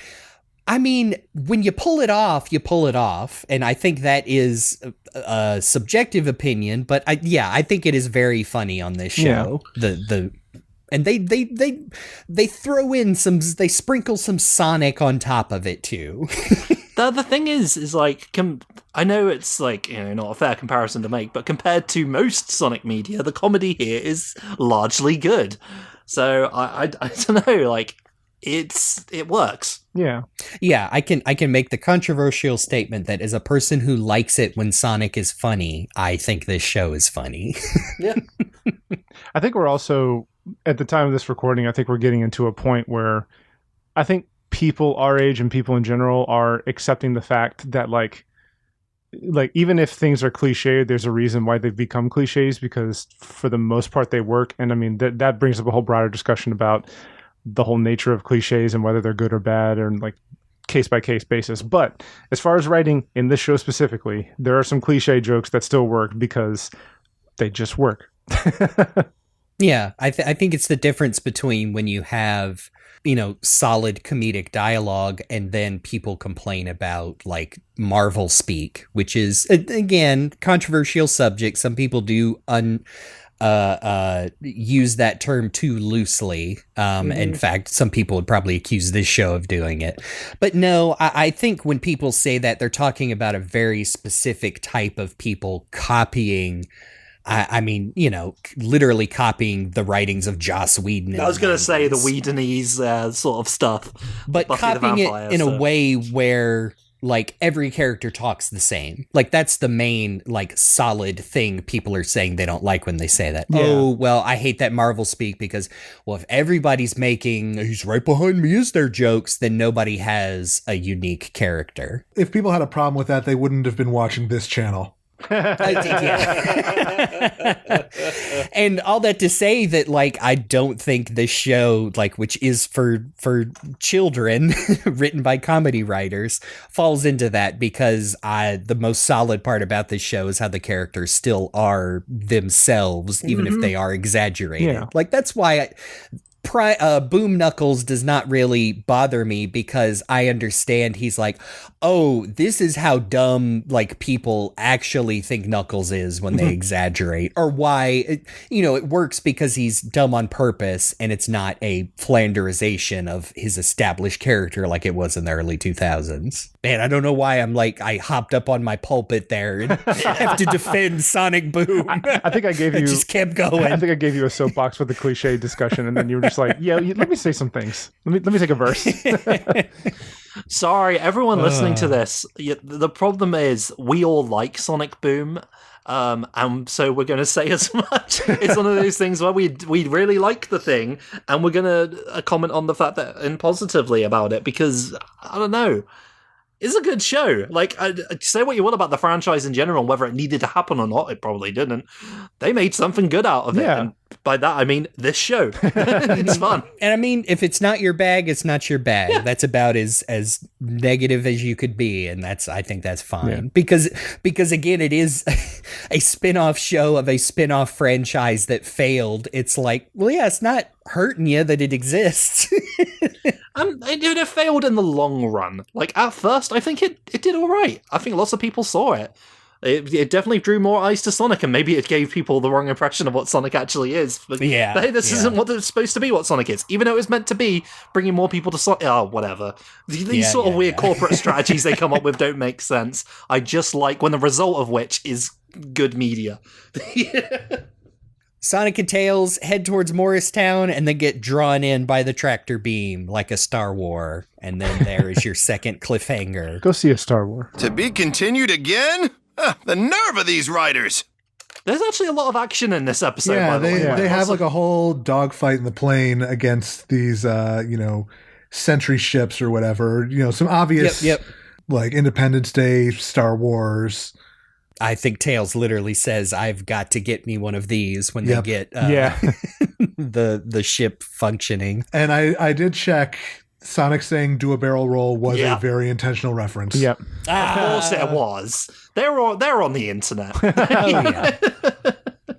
I mean, when you pull it off, you pull it off, and I think that is a subjective opinion, but I think it is very funny on this show. Yeah. And they throw in they sprinkle some Sonic on top of it too. the thing is like, I know it's like, you know, not a fair comparison to make, but compared to most Sonic media, the comedy here is largely good. So I don't know, like it works. Yeah. Yeah, I can make the controversial statement that as a person who likes it when Sonic is funny, I think this show is funny. Yeah. I think we're also, at the time of this recording, I think we're getting into a point where I think people our age and people in general are accepting the fact that like even if things are cliched, there's a reason why they've become cliches, because for the most part they work. And I mean, that brings up a whole broader discussion about the whole nature of cliches and whether they're good or bad, or like case by case basis. But as far as writing in this show specifically, there are some cliche jokes that still work because they just work. Yeah, I think it's the difference between when you have, you know, solid comedic dialogue and then people complain about like Marvel speak, which is again controversial subject. Some people do use that term too loosely. In fact, some people would probably accuse this show of doing it. But no, I think when people say that, they're talking about a very specific type of people copying. I mean, you know, literally copying the writings of Joss Whedon. I was going to say the Whedonese sort of stuff. But Buffy copying it in so. a way where, like, every character talks the same. Like, that's the main, like, solid thing people are saying they don't like when they say that. Yeah. Oh, well, I hate that Marvel speak because, well, if everybody's making, he's right behind me, is there jokes, then nobody has a unique character. If people had a problem with that, they wouldn't have been watching this channel. And all that to say that, like, I don't think this show, like, which is for children, written by comedy writers, falls into that, because the most solid part about this show is how the characters still are themselves, even if they are exaggerated. Yeah. Like, that's why Boom Knuckles does not really bother me, because I understand he's like, oh, this is how dumb like people actually think Knuckles is when they exaggerate, or why it works because he's dumb on purpose and it's not a Flanderization of his established character like it was in the early 2000s. Man, I don't know why I hopped up on my pulpit there and have to defend Sonic Boom. I think I gave you just kept going. I think I gave you a soapbox with the cliche discussion, and then you were just like, yeah, let me say some things. Let me take a verse. Sorry, everyone listening to this. The problem is we all like Sonic Boom, and so we're going to say as much. It's one of those things where we really like the thing, and we're going to comment on the fact that and positively about it, because I don't know. It's a good show. Like, say what you will about the franchise in general, whether it needed to happen or not, it probably didn't. They made something good out of it. And by that I mean this show. It's fun. And I mean, if it's not your bag, it's not your bag. Yeah. That's about as negative as you could be, and I think that's fine. Yeah. Because again, it is a spin-off show of a spin-off franchise that failed. It's like, well, yeah, it's not hurting you that it exists. It failed in the long run. Like, at first, I think it did all right. I think lots of people saw it. It definitely drew more eyes to Sonic, and maybe it gave people the wrong impression of what Sonic actually is. But hey, this isn't what it's supposed to be, what Sonic is. Even though it was meant to be bringing more people to Sonic. Oh, whatever. These sort of weird corporate strategies they come up with don't make sense. I just like when the result of which is good media. Sonic and Tails head towards Morristown and then get drawn in by the tractor beam like a Star War. And then there is your second cliffhanger. Go see a Star War. To be continued again? The nerve of these writers! There's actually a lot of action in this episode. Yeah, by the way. They have like a whole dogfight in the plane against these, sentry ships or whatever. Some obvious, like Independence Day, Star Wars. I think Tails literally says, "I've got to get me one of these" when they get the ship functioning. And I did check. Sonic saying "do a barrel roll" was a very intentional reference. Yep. Of course it was. They're on the internet. Oh, yeah.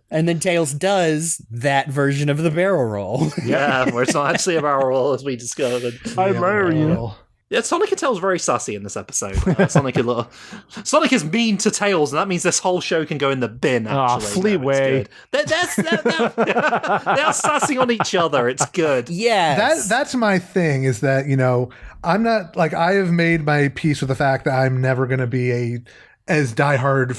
And then Tails does that version of the barrel roll. Yeah, where it's not actually a barrel roll, as we discovered. I murder you. Yeah, Sonic and Tails very sassy in this episode. Sonic is mean to Tails, and that means this whole show can go in the bin. Actually, Fleetway. They're sassing on each other. It's good. Yeah, that's my thing. Is that I'm not like I have made my peace with the fact that I'm never going to be as diehard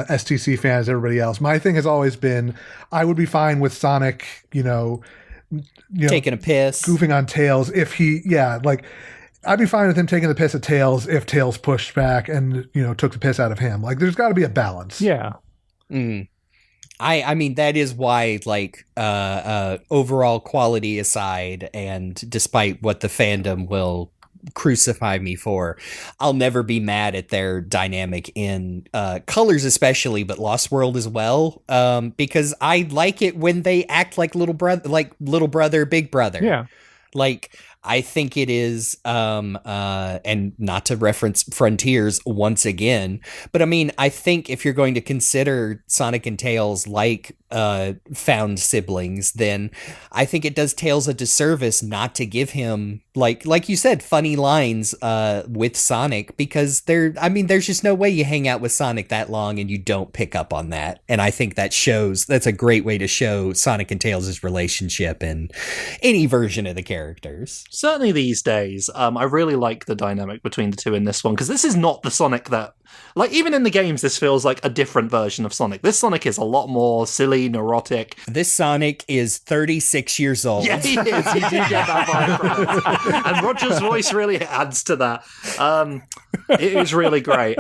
STC fan as everybody else. My thing has always been I would be fine with Sonic, taking a piss, goofing on Tails if I'd be fine with him taking the piss at Tails if Tails pushed back and, took the piss out of him. Like, there's got to be a balance. Yeah. I mean, that is why, like, overall quality aside, and despite what the fandom will crucify me for, I'll never be mad at their dynamic in Colors especially, but Lost World as well, because I like it when they act like little brother, big brother. Yeah. Like, I think it is, and not to reference Frontiers once again, but I mean, I think if you're going to consider Sonic and Tails like found siblings, then I think it does Tails a disservice not to give him, like you said, funny lines with Sonic, because there's just no way you hang out with Sonic that long and you don't pick up on that. And I think that's a great way to show Sonic and Tails' relationship in any version of the characters. Certainly these days, I really like the dynamic between the two in this one, because this is not the Sonic that, like, even in the games, this feels like a different version of Sonic. This Sonic is a lot more silly, neurotic. This Sonic is 36 years old. Yeah, he is. You do get that vibe from it. And Roger's voice really adds to that. It is really great.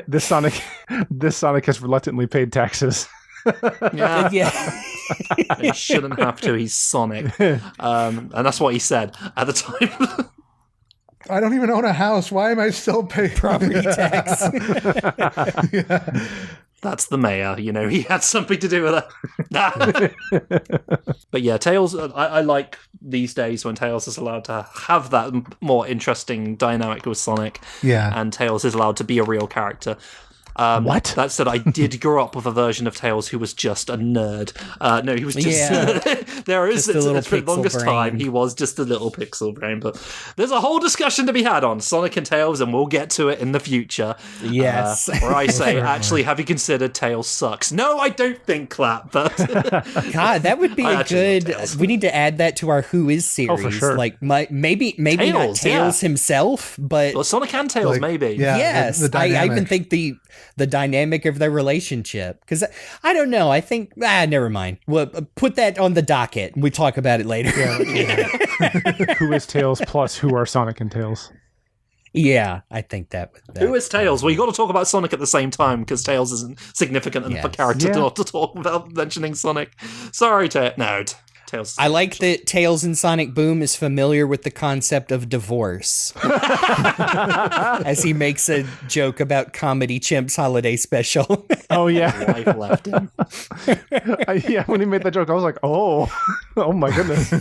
This Sonic has reluctantly paid taxes. Yeah. He shouldn't have to. He's Sonic. And that's what he said at the time. I don't even own a house. Why am I still paying property tax? Yeah. That's the mayor. He had something to do with it. But yeah, Tails, I like these days when Tails is allowed to have that more interesting dynamic with Sonic. Yeah. And Tails is allowed to be a real character. What? That said, I did grow up with a version of Tails who was just a nerd. No, he was just... there is... For the longest time, he was just a little pixel brain. But there's a whole discussion to be had on Sonic and Tails, and we'll get to it in the future. Yes. Where I say, actually, have you considered Tails sucks? No, I don't think, Clap, but... God, that would be a good... We need to add that to our Who Is series. Oh, for sure. Like, maybe Tails, not Tails himself, but... Well, Sonic and Tails, maybe. Yeah, yes, I even think the dynamic of their relationship, because I don't know, I think never mind, we'll put that on the docket and we talk about it later. Who is Tails plus who are Sonic and Tails? I think that Who is Tails? Well, you got to talk about Sonic at the same time, because Tails isn't significant enough a character not to talk without mentioning Sonic. Sorry, Tails Tails. I like that Tails in Sonic Boom is familiar with the concept of divorce. As he makes a joke about Comedy Chimp's holiday special. Oh, yeah. Life left him. Yeah, when he made that joke, I was like, oh my goodness.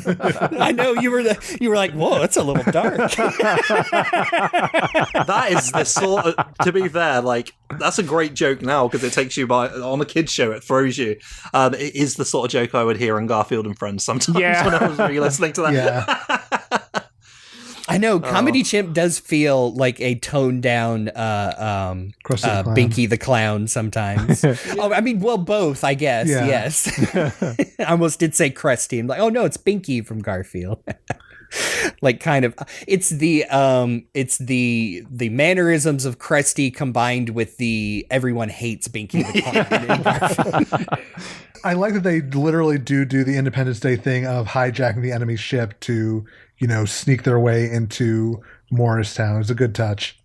I know, you were like, whoa, that's a little dark. That is the sort of, to be fair, like, that's a great joke now because it takes you on a kid's show, it throws you. It is the sort of joke I would hear on Garfield and Friends sometimes when I was re-listening to that. Yeah. I know, Comedy Chimp does feel like a toned down Binky the Clown sometimes. Oh, I mean, well, both, I guess. Yeah. Yes. I almost did say Krusty. I'm like, oh no, it's Binky from Garfield. Like, kind of, it's the mannerisms of Krusty combined with the everyone hates Binky the Clown. I like that they literally do the Independence Day thing of hijacking the enemy ship to, sneak their way into Morristown. It's a good touch.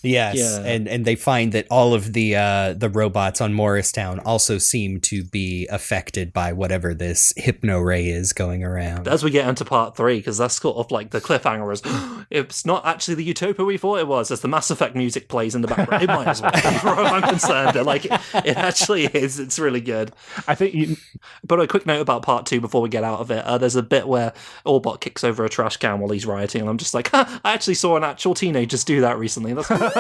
Yes, Yeah. and they find that all of the robots on Morristown also seem to be affected by whatever this hypno ray is going around. As we get into part 3, because that's sort of like the cliffhanger is, it's not actually the utopia we thought it was, as the Mass Effect music plays in the background. It might as well be, as far as I'm concerned. Like, it actually is. It's really good. I think But a quick note about part 2 before we get out of it. There's a bit where Orbot kicks over a trash can while he's rioting, and I'm just like, I actually saw an actual teenager just do that recently. That's cool.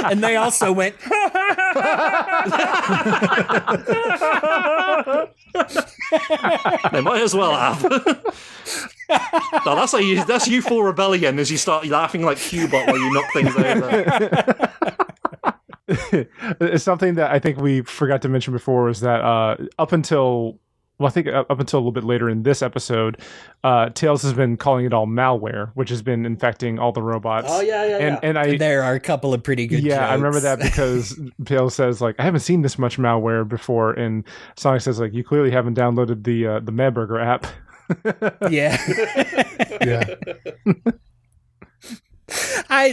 And they also went, They might as well have. No, that's you for rebellion as you start laughing like Cubot while you knock things over. it's something that I think we forgot to mention before was that up until a little bit later in this episode, Tails has been calling it all malware, which has been infecting all the robots. Oh, yeah. And there are a couple of pretty good jokes. I remember that because Tails says, like, I haven't seen this much malware before, and Sonic says, like, you clearly haven't downloaded the Madburger app. Yeah. Yeah.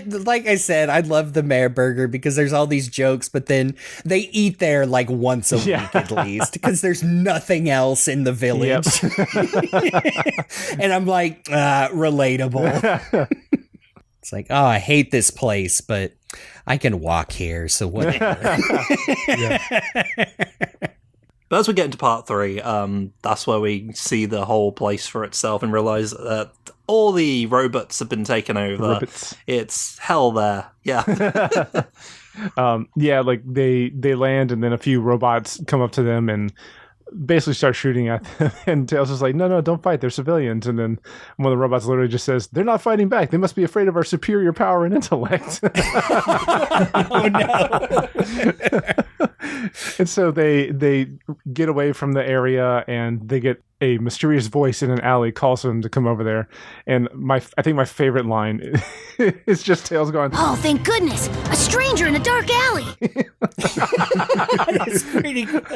Like I said, I love the Mayor Burger because there's all these jokes, but then they eat there like once a week at least because there's nothing else in the village. And I'm like, relatable. It's like, oh, I hate this place, but I can walk here, so whatever. But as we get into part 3, that's where we see the whole place for itself and realize that all the robots have been taken over. Robots. It's hell there. Yeah. Like they land and then a few robots come up to them and basically start shooting at them. And Tails is like, no, don't fight. They're civilians. And then one of the robots literally just says, they're not fighting back. They must be afraid of our superior power and intellect. Oh, no. And so they get away from the area and they get a mysterious voice in an alley calls them to come over there. And I think my favorite line is just Tails going, oh, thank goodness! A stranger in a dark alley! That's pretty good.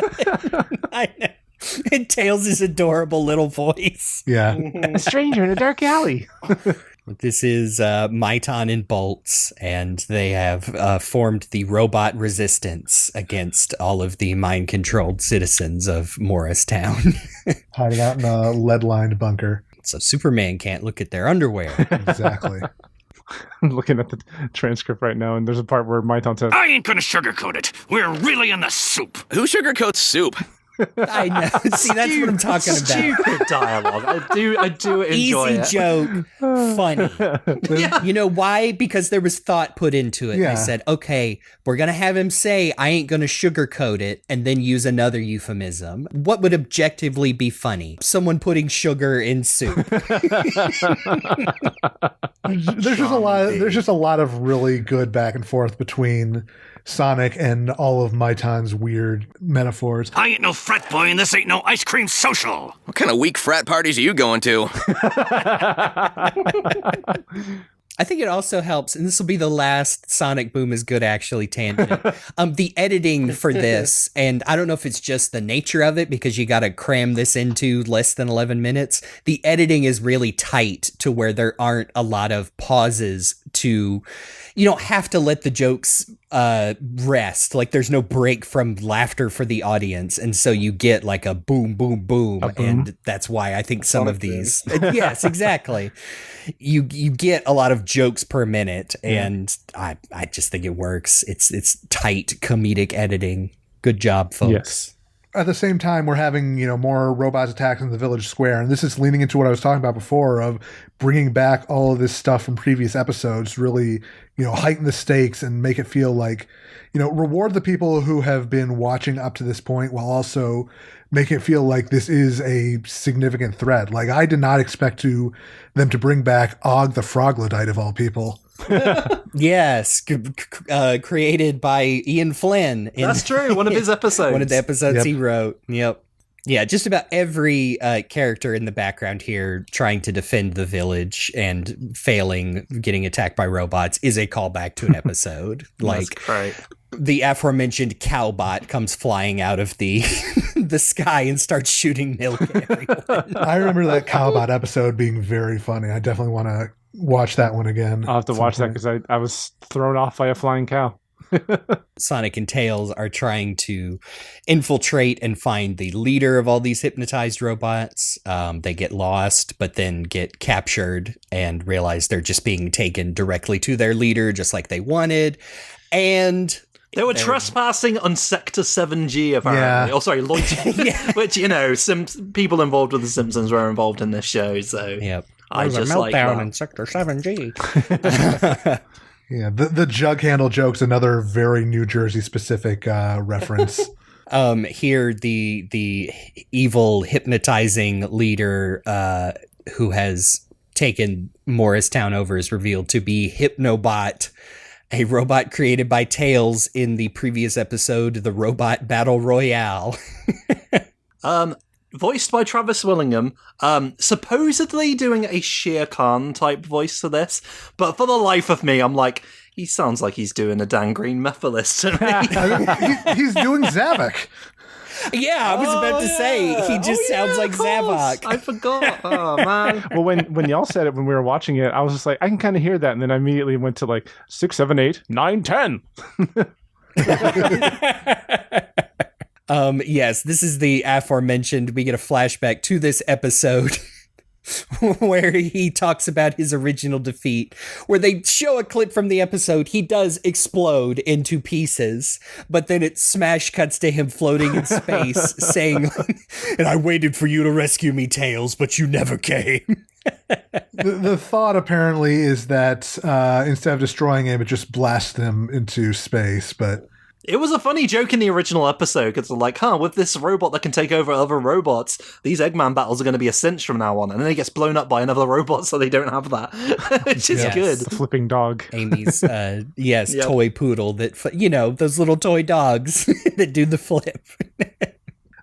I know. And Tails' adorable little voice. Yeah. a stranger in a dark alley. This is Myton and Bolts, and they have formed the robot resistance against all of the mind-controlled citizens of Morristown. Hiding out in a lead-lined bunker. So Superman can't look at their underwear. Exactly. I'm looking at the transcript right now, and there's a part where Myton says, I ain't gonna sugarcoat it. We're really in the soup. Who sugarcoats soup? I know. See, that's what I'm talking about. Stupid dialogue. I do enjoy Easy it. joke, funny. You know why? Because there was thought put into it. Yeah. They said, okay, we're going to have him say, I ain't going to sugarcoat it, and then use another euphemism. What would objectively be funny? Someone putting sugar in soup. There's just a lot of really good back and forth between Sonic and all of Myton's weird metaphors. I ain't no frat boy and this ain't no ice cream social. What kind of weak frat parties are you going to? I think it also helps, and this will be the last Sonic Boom is Good actually tangent. The editing for this, and I don't know if it's just the nature of it because you got to cram this into less than 11 minutes. The editing is really tight to where there aren't a lot of pauses to, you don't have to let the jokes rest. Like there's no break from laughter for the audience. And so you get like a boom, boom, boom. And that's why I think some of these, yes, exactly. You get a lot of jokes per minute. And I just think it works. It's tight comedic editing. Good job, folks. Yes. At the same time, we're having, more robots attacking the village square. And this is leaning into what I was talking about before of bringing back all of this stuff from previous episodes, really, heighten the stakes and make it feel like, reward the people who have been watching up to this point while also make it feel like this is a significant threat. Like I did not expect them to bring back Og the Froglodyte of all people. Yes, created by Ian Flynn. That's true. One of his episodes. One of the episodes he wrote. Yep. Yeah, just about every character in the background here trying to defend the village and failing, getting attacked by robots is a callback to an episode. Like the aforementioned cowbot comes flying out of the the sky and starts shooting milk at everyone. I remember that cowbot episode being very funny. I definitely want to watch that one again. I'll have to watch that because I was thrown off by a flying cow. Sonic and Tails are trying to infiltrate and find the leader of all these hypnotized robots. They get lost, but then get captured and realize they're just being taken directly to their leader, just like they wanted. And they were trespassing on Sector 7G, apparently. Oh, sorry, Lloyd. Which, people involved with The Simpsons were involved in this show, so... Yep. I just meltdown like that. in Sector 7G. Yeah, the jug handle joke's another very New Jersey specific reference. Here, the evil hypnotizing leader who has taken Morristown over is revealed to be Hypnobot, a robot created by Tails in the previous episode, The Robot Battle Royale. Voiced by Travis Willingham, supposedly doing a Shere Khan type voice for this, but for the life of me, I'm like, he sounds like he's doing a Dan Green Mephiles to me. He's doing Zavok. Yeah, I was about to say, he just sounds like Zavok. I forgot. Oh, man. Well, when y'all said it when we were watching it, I was just like, I can kind of hear that, and then I immediately went to like 6, 7, 8, 9, 10. Yes, this is the aforementioned, we get a flashback to this episode where he talks about his original defeat, where they show a clip from the episode. He does explode into pieces, but then it smash cuts to him floating in space saying, and I waited for you to rescue me, Tails, but you never came. The thought apparently is that instead of destroying him, it just blasts him into space, but... It was a funny joke in the original episode, because they're like, with this robot that can take over other robots, these Eggman battles are going to be a cinch from now on. And then he gets blown up by another robot, so they don't have that. Which is good. The flipping dog. Amy's, toy poodle that, those little toy dogs that do the flip.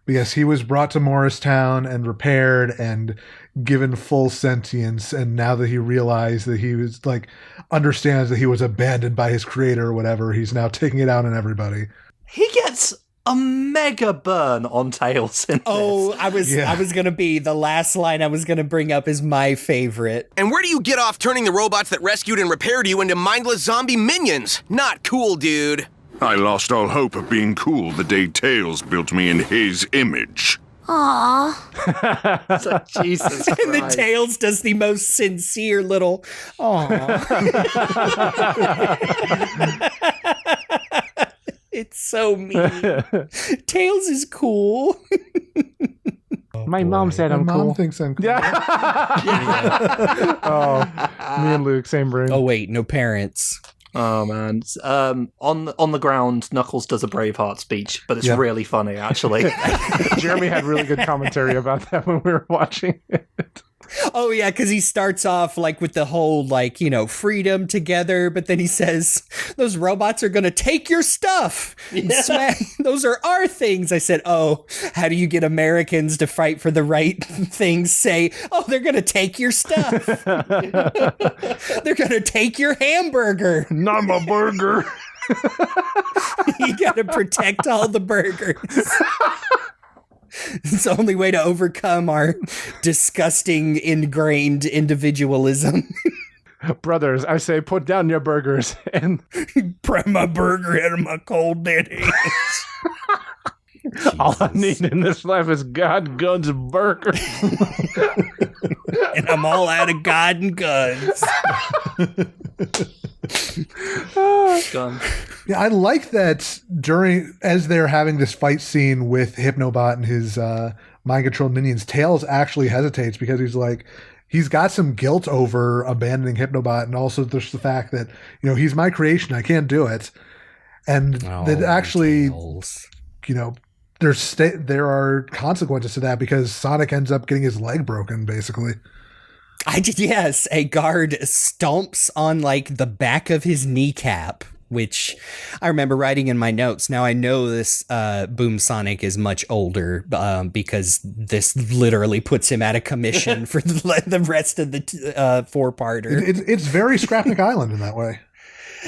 Yes, he was brought to Morristown and repaired and given full sentience, and now that he realized that he was understands that he was abandoned by his creator or whatever, he's now taking it out on everybody. He gets a mega burn on Tails in this. I was gonna be the last line I was gonna bring up is my favorite. And where do you get off turning the robots that rescued and repaired you into mindless zombie minions? Not cool, dude. I lost all hope of being cool the day Tails built me in his image. Aww. So, Jesus Christ. And the Tails does the most sincere little aww. It's so mean. Tails is cool. My mom said I'm cool. My mom thinks I'm cool. Oh, me and Luke, same room. Oh wait, no parents. Oh man! On the ground, Knuckles does a Braveheart speech, but it's really funny actually. Jeremy had really good commentary about that when we were watching it. Oh yeah, because he starts off with the whole freedom together, but then he says those robots are gonna take your stuff. Those are our things. I said, oh, how do you get Americans to fight for the right things? Say, oh, they're gonna take your stuff. They're gonna take your hamburger. Not my burger. You gotta protect all the burgers. It's the only way to overcome our disgusting, ingrained individualism. Brothers, I say put down your burgers and Pry my burger out of my cold dead hands. all I need in this life is God, guns, and burgers. And I'm all out of God and guns. Gun. Yeah, I like that as they're having this fight scene with Hypnobot and his mind-controlled minions, Tails actually hesitates because he's got some guilt over abandoning Hypnobot, and also there's the fact that, he's my creation, I can't do it. And that actually, Tails. there are consequences to that because Sonic ends up getting his leg broken, basically. Yes, a guard stomps on the back of his kneecap, which I remember writing in my notes. Now I know this Boom Sonic is much older because this literally puts him out of commission for the rest of the four-parter. It's very Scrapnik Island in that way.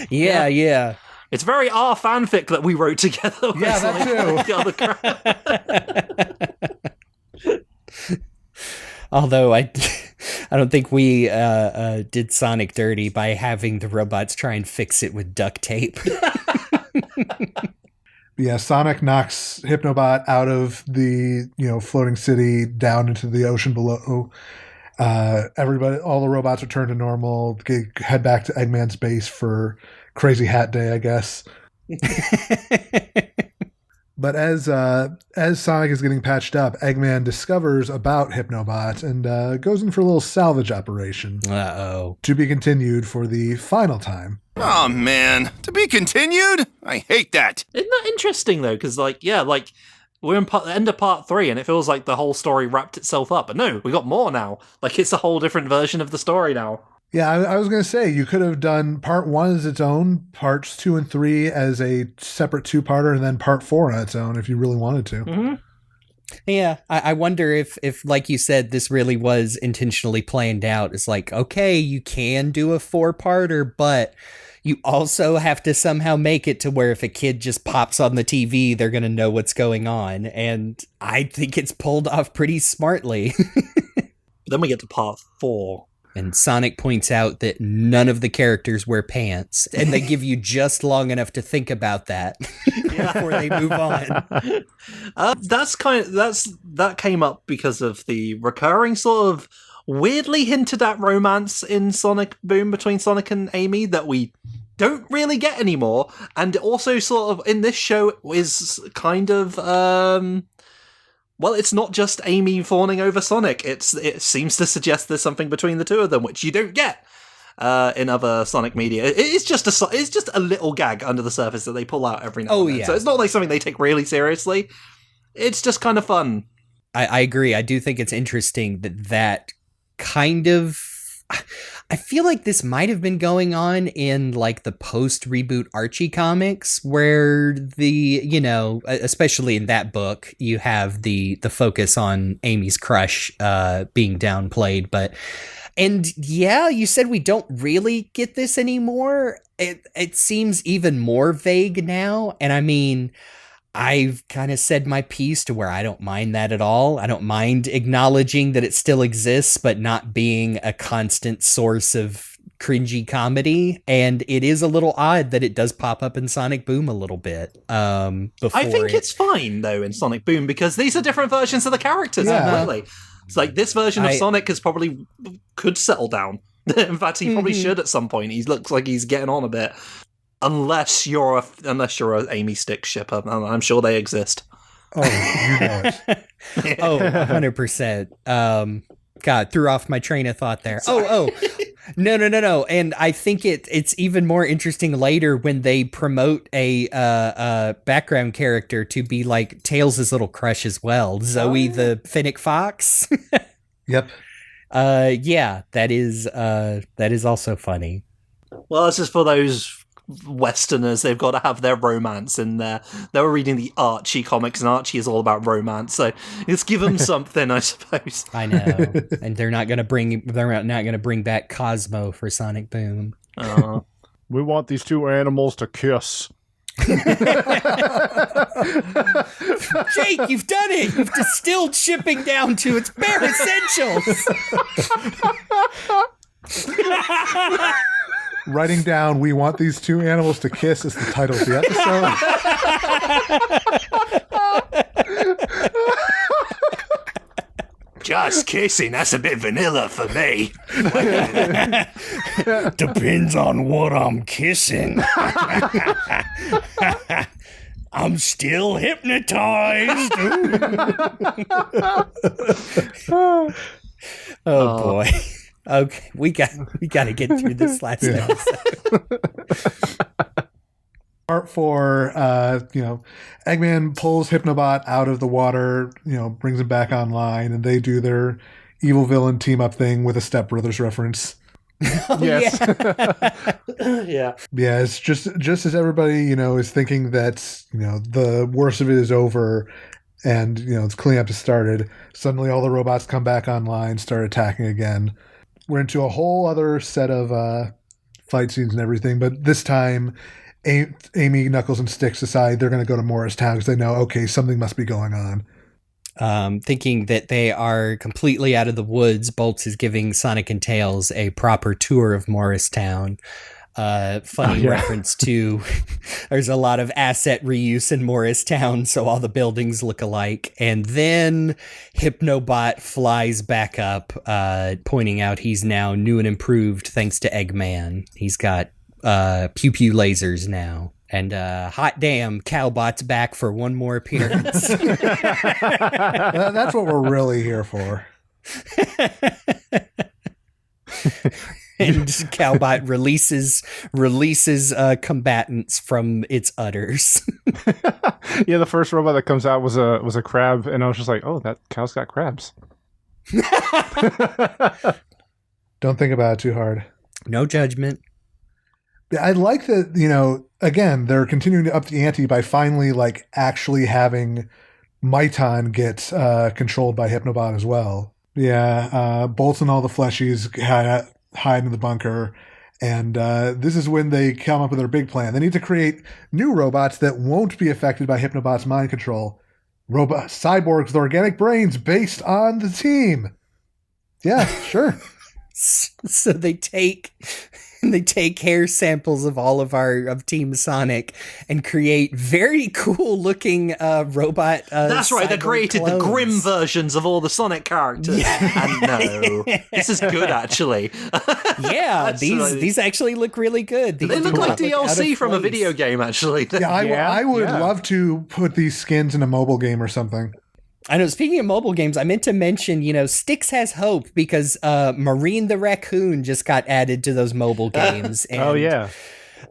Yeah. It's very our fanfic that we wrote together. Yeah, that too. Although I don't think we did Sonic dirty by having the robots try and fix it with duct tape. Yeah, Sonic knocks Hypnobot out of the floating city down into the ocean below. All the robots return to normal. Head back to Eggman's base for Crazy Hat Day, I guess. But as Sonic is getting patched up, Eggman discovers about Hypnobot and goes in for a little salvage operation. Uh-oh. To be continued for the final time. Oh, man. To be continued? I hate that. Isn't that interesting, though? Because, we're in the end of part 3, and it feels like the whole story wrapped itself up. But no, we got more now. It's a whole different version of the story now. Yeah, I was going to say, you could have done part 1 as its own, parts 2 and 3 as a separate two-parter, and then part 4 on its own if you really wanted to. Mm-hmm. Yeah, I wonder if, like you said, this really was intentionally planned out. It's okay, you can do a 4-parter, but you also have to somehow make it to where if a kid just pops on the TV, they're going to know what's going on. And I think it's pulled off pretty smartly. Then we get to part 4. And Sonic points out that none of the characters wear pants, and they give you just long enough to think about that before they move on. That came up because of the recurring sort of weirdly hinted at romance in Sonic Boom between Sonic and Amy that we don't really get anymore, and also sort of in this show is kind of well, it's not just Amy fawning over Sonic. It seems to suggest there's something between the two of them, which you don't get in other Sonic media. It's just a little gag under the surface that they pull out every now and then. Yeah. So it's not something they take really seriously. It's just kind of fun. I agree. I do think it's interesting that kind of... I feel like this might have been going on in the post-reboot Archie comics where especially in that book, you have the focus on Amy's crush being downplayed. And you said we don't really get this anymore. It seems even more vague now. And I mean, I've kind of said my piece to where I don't mind that at all. I don't mind acknowledging that it still exists, but not being a constant source of cringy comedy. And it is a little odd that it does pop up in Sonic Boom a little bit. I think it's fine, though, in Sonic Boom, because these are different versions of the characters. Completely. It's this version of Sonic could settle down. In fact, he probably should at some point. He looks like he's getting on a bit. Unless you're a Amy Stick shipper, I'm sure they exist. Oh, you know it. 100%. God, threw off my train of thought there. Oh, no. And I think it's even more interesting later when they promote a background character to be Tails' little crush as well, Zoe the Finnick Fox. Yep. That is also funny. Well, this is for those Westerners. They've got to have their romance in there. They were reading the Archie comics, and Archie is all about romance, so let's give them something, I suppose. I know. And they're not going to bring back Cosmo for Sonic Boom. We want these two animals to kiss. Jake, you've done it! You've distilled shipping down to its bare essentials! Writing down, we want these two animals to kiss is the title of the episode. Just kissing, that's a bit vanilla for me. Depends on what I'm kissing. I'm still hypnotized. Oh boy. Okay, we got to get through this last episode. Part 4, Eggman pulls Hypnobot out of the water, brings him back online, and they do their evil villain team up thing with a Step Brothers reference. Yes. Yeah. Yeah, it's just as everybody, is thinking that, the worst of it is over and, it's cleanup has started, suddenly all the robots come back online, start attacking again. We're into a whole other set of fight scenes and everything, but this time Amy, Knuckles, and Styx decide they're going to go to Morristown because they know, okay, something must be going on. Thinking that they are completely out of the woods, Bolts is giving Sonic and Tails a proper tour of Morristown. Funny reference to there's a lot of asset reuse in Morristown, so all the buildings look alike. And then Hypnobot flies back up, pointing out he's now new and improved thanks to Eggman. He's got pew pew lasers now. And hot damn, Cowbot's back for one more appearance. That's what we're really here for. And Cowbot releases combatants from its udders. Yeah, the first robot that comes out was a crab, and I was just like, oh, that cow's got crabs. Don't think about it too hard. No judgment. I like that, again, they're continuing to up the ante by finally, actually having Myton get controlled by Hypnobot as well. Yeah, Bolts and all the fleshies hide in the bunker, and this is when they come up with their big plan. They need to create new robots that won't be affected by Hypnobot's mind control. Cyborgs with organic brains based on the team. Yeah, sure. So they take hair samples of all of Team Sonic and create very cool looking robot. That's right. They created clones. the grim versions of all the Sonic characters. Yeah. And no, this is good actually. Yeah, these actually look really good. They look like DLC from a video game actually. Yeah, I would love to put these skins in a mobile game or something. I know, speaking of mobile games, I meant to mention, Styx has hope because Marine the Raccoon just got added to those mobile games. And oh, yeah.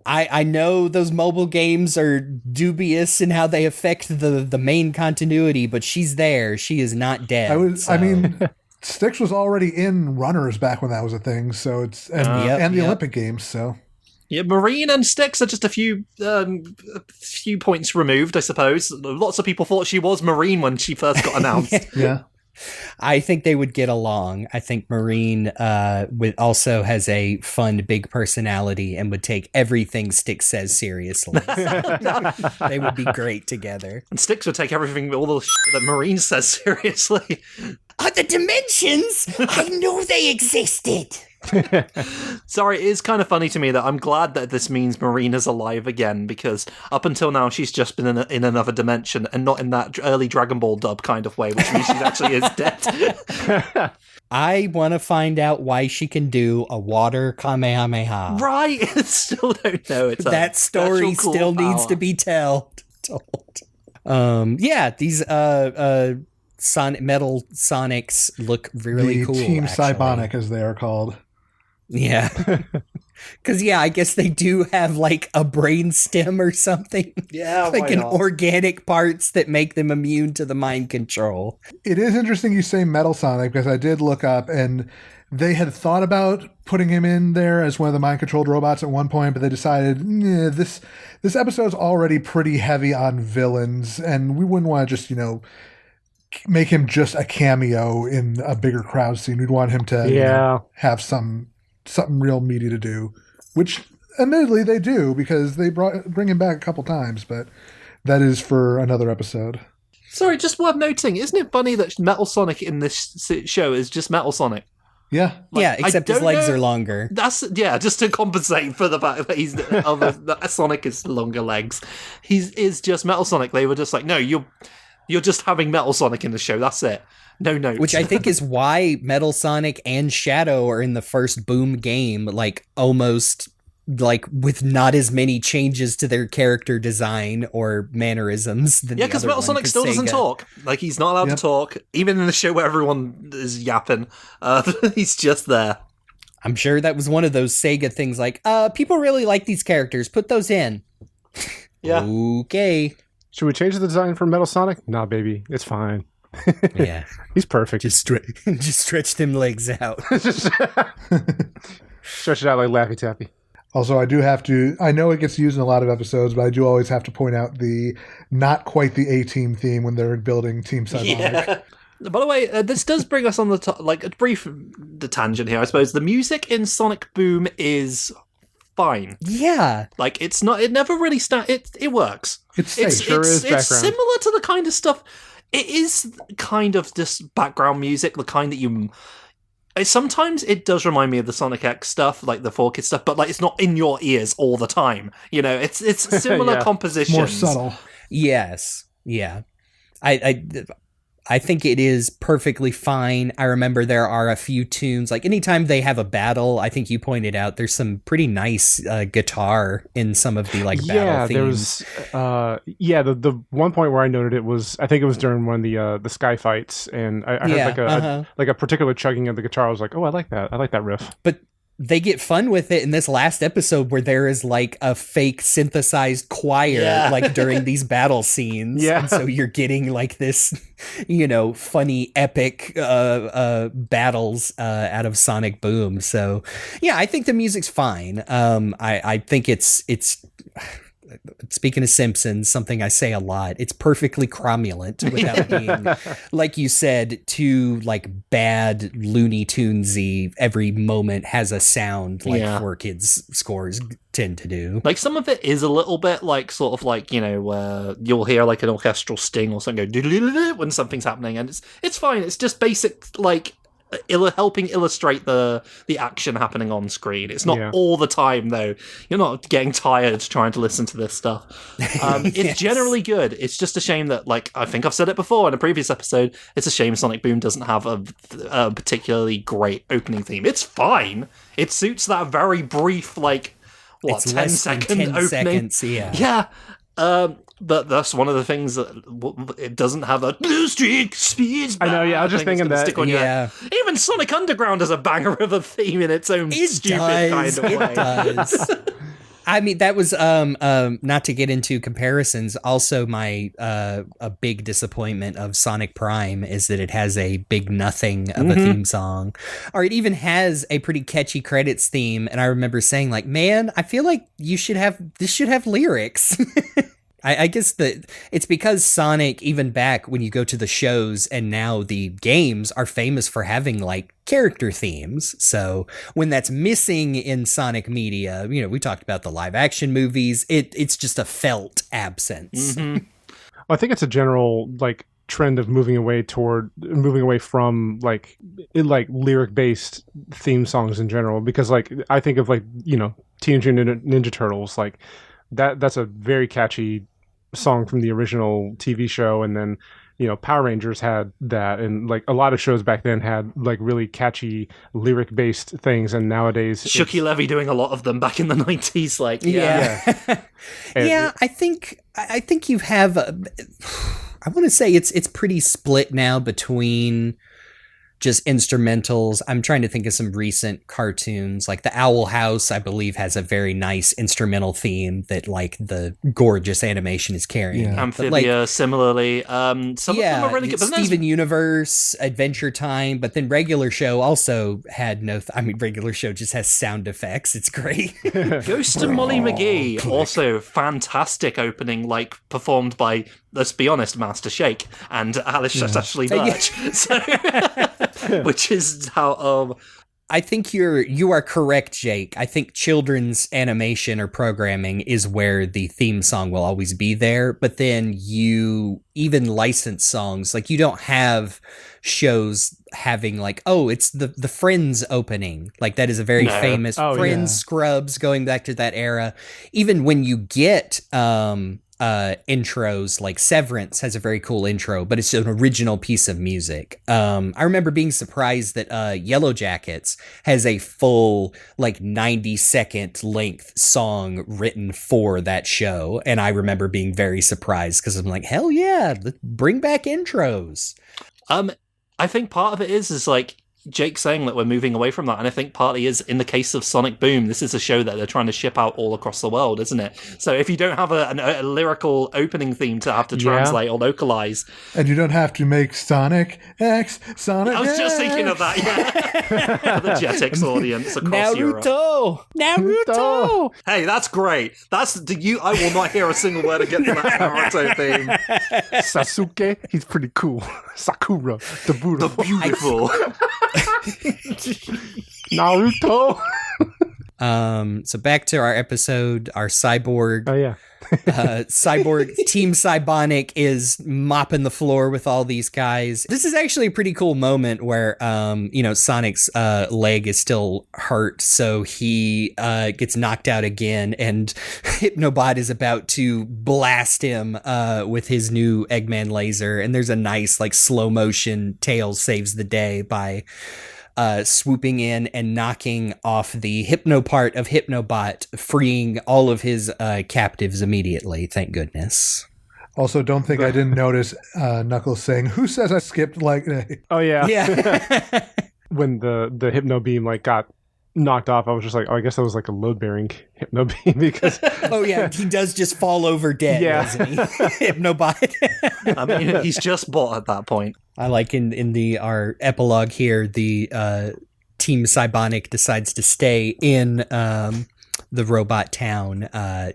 I know those mobile games are dubious in how they affect the main continuity, but she's there. She is not dead. Styx was already in Runners back when that was a thing, so it's and the Olympic Games, so... Yeah, Marine and Styx are just a few points removed, I suppose. Lots of people thought she was Marine when she first got announced. Yeah. I think they would get along. I think Marine also has a fun, big personality and would take everything Styx says seriously. They would be great together. And Styx would take everything, all the shit that Marine says seriously. Other dimensions? I knew they existed. Sorry, it is kind of funny to me that I'm glad that this means Marina's alive again, because up until now she's just been in another dimension and not in that early Dragon Ball dub kind of way, which means she actually is dead. I want to find out why she can do a water Kamehameha. Right, still don't know. That story still needs to be told. These metal Sonics look really cool. Team actually. Cybonic, as they are called. Yeah. Because, I guess they do have, a brain stem or something. Yeah, organic parts that make them immune to the mind control. It is interesting you say Metal Sonic, because I did look up, and they had thought about putting him in there as one of the mind-controlled robots at one point, but they decided, this episode's already pretty heavy on villains, and we wouldn't want to just, make him just a cameo in a bigger crowd scene. We'd want him to have something real meaty to do, which admittedly they do because they bring him back a couple times, but that is for another episode. Sorry, just worth noting, isn't it funny that Metal Sonic in this show is just Metal Sonic? Yeah. yeah, except his legs are longer. That's just to compensate for the fact that that Sonic is longer legs. Is just Metal Sonic. They were just like, no, you're just having Metal Sonic in the show. That's it. No notes. Which I think is why Metal Sonic and Shadow are in the first Boom game, like almost like with not as many changes to their character design or mannerisms than because Metal Sonic still doesn't talk. Like, he's not allowed to talk, even in the show where everyone is yapping. He's just there. I'm sure that was one of those Sega things like, people really like these characters, put those in. Yeah. Okay. Should we change the design for Metal Sonic? Nah, baby, it's fine. Yeah. He's perfect. Just stretch them legs out. Stretch it out like Laffy Taffy. Also, I know it gets used in a lot of episodes, but I do always have to point out the not quite the A-Team theme when they're building Team Cyberlink. Yeah. By the way, this does bring us on a brief tangent here, I suppose. The music in Sonic Boom is fine. Yeah. Like, it never really it works. It's safe. It's similar to the kind of stuff. It is kind of just background music, the kind that you... Sometimes it does remind me of the Sonic X stuff, like the 4Kids stuff, but like it's not in your ears all the time. You know, it's similar compositions. More subtle. Yes. Yeah. I think it is perfectly fine. I remember there are a few tunes, like anytime they have a battle, I think you pointed out there's some pretty nice guitar in some of the battle themes. The one point where I noted it was, I think it was during one of the sky fights, and I heard like a particular chugging of the guitar. I was like, oh, I like that riff. But they get fun with it in this last episode where there is like a fake synthesized choir like during these battle scenes. Yeah. And so you're getting like this, funny epic battles out of Sonic Boom. So yeah, I think the music's fine. I think it's speaking of Simpsons, something I say a lot, it's perfectly cromulent without being, like you said, too like bad Looney Tunesy. Every moment has a sound like 4Kids scores tend to do. Like, some of it is a little bit like sort of like, where you'll hear like an orchestral sting or something go when something's happening, and it's fine. It's just basic like helping illustrate the action happening on screen. It's not all the time, though. You're not getting tired trying to listen to this stuff. It's generally good. It's just a shame that, like, I think I've said it before in a previous episode, it's a shame Sonic Boom doesn't have a particularly great opening theme. It's fine. It suits that very brief, like, it's 10 second opening. Seconds, yeah. But that's one of the things that it doesn't have a blue streak speeds. I know, yeah. I was just thinking that. Even Sonic Underground has a banger of a theme in its own stupid kind of way. It does. I mean, that was not to get into comparisons. Also, my a big disappointment of Sonic Prime is that it has a big nothing of a theme song, or it even has a pretty catchy credits theme. And I remember saying, like, man, I feel like this should have lyrics. I guess that it's because Sonic, even back when you go to the shows and now the games, are famous for having like character themes. So when that's missing in Sonic media, we talked about the live action movies, it's just a felt absence. Well, I think it's a general like trend of moving away from like lyric based theme songs in general, because like I think of like, Teenage Mutant Ninja Turtles, like that's a very catchy song from the original TV show, and then Power Rangers had that, and like a lot of shows back then had like really catchy lyric based things, and nowadays Shooky Levy doing a lot of them back in the 90s, like I think you have I want to say it's pretty split now between just instrumentals. I'm trying to think of some recent cartoons, like the Owl House, I believe, has a very nice instrumental theme that like the gorgeous animation is carrying. Amphibia, similarly. Some of them are really good. But Steven Universe, Adventure Time, but then Regular Show also had Regular Show just has sound effects. It's great. Ghost and Molly McGee, also fantastic opening, like performed by, let's be honest, Master Shake and Alice Ashley Birch. So, which is how I think you are correct, Jake. I think children's animation or programming is where the theme song will always be there. But then you even license songs, like you don't have shows having like, oh, it's the Friends opening. Like that is a very famous Friends, Scrubs, going back to that era. Even when you get intros, like Severance has a very cool intro, but it's an original piece of music. I remember being surprised that Yellow Jackets has a full like 90-second length song written for that show, and I remember being very surprised because I'm like, hell yeah, bring back intros. I think part of it is like Jake saying that we're moving away from that, and I think partly is in the case of Sonic Boom, this is a show that they're trying to ship out all across the world, isn't it? So if you don't have a lyrical opening theme to have to translate or localize, and you don't have to make Sonic X, Sonic I was X. just thinking of that, yeah. For the Jetix audience across Europe. Naruto! Hey, that's great. I will not hear a single word again from that Naruto theme. Sasuke, he's pretty cool. Sakura, the beautiful. Naruto. So back to our episode, our cyborg. Oh yeah. Cyborg Team Cybonic is mopping the floor with all these guys. This is actually a pretty cool moment where Sonic's leg is still hurt, so he gets knocked out again, and Hypnobot is about to blast him with his new Eggman laser, and there's a nice like slow motion Tails saves the day by swooping in and knocking off the hypno part of Hypnobot, freeing all of his captives immediately. Thank goodness. Also, don't think I didn't notice Knuckles saying, "Who says I skipped leg day?" Oh yeah. Yeah. When the hypno beam like got knocked off, I was just like, oh, I guess that was like a load bearing hypno beam because oh yeah, he does just fall over dead, doesn't he? Hypnobot. I mean, he's just bought at that point. I like in our epilogue here, the Team Cybonic decides to stay in the robot town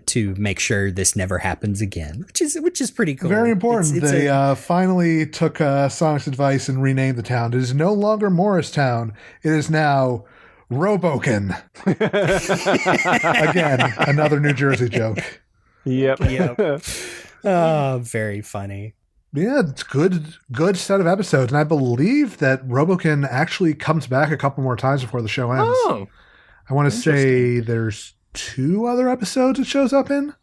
to make sure this never happens again, which is pretty cool. Very important. They finally took Sonic's advice and renamed the town. It is no longer Morristown. It is now Roboken. Again, another New Jersey joke. Yep. Oh, very funny. Yeah, it's good set of episodes, and I believe that Roboken actually comes back a couple more times before the show ends. Oh, I want to say there's 2 other episodes it shows up in.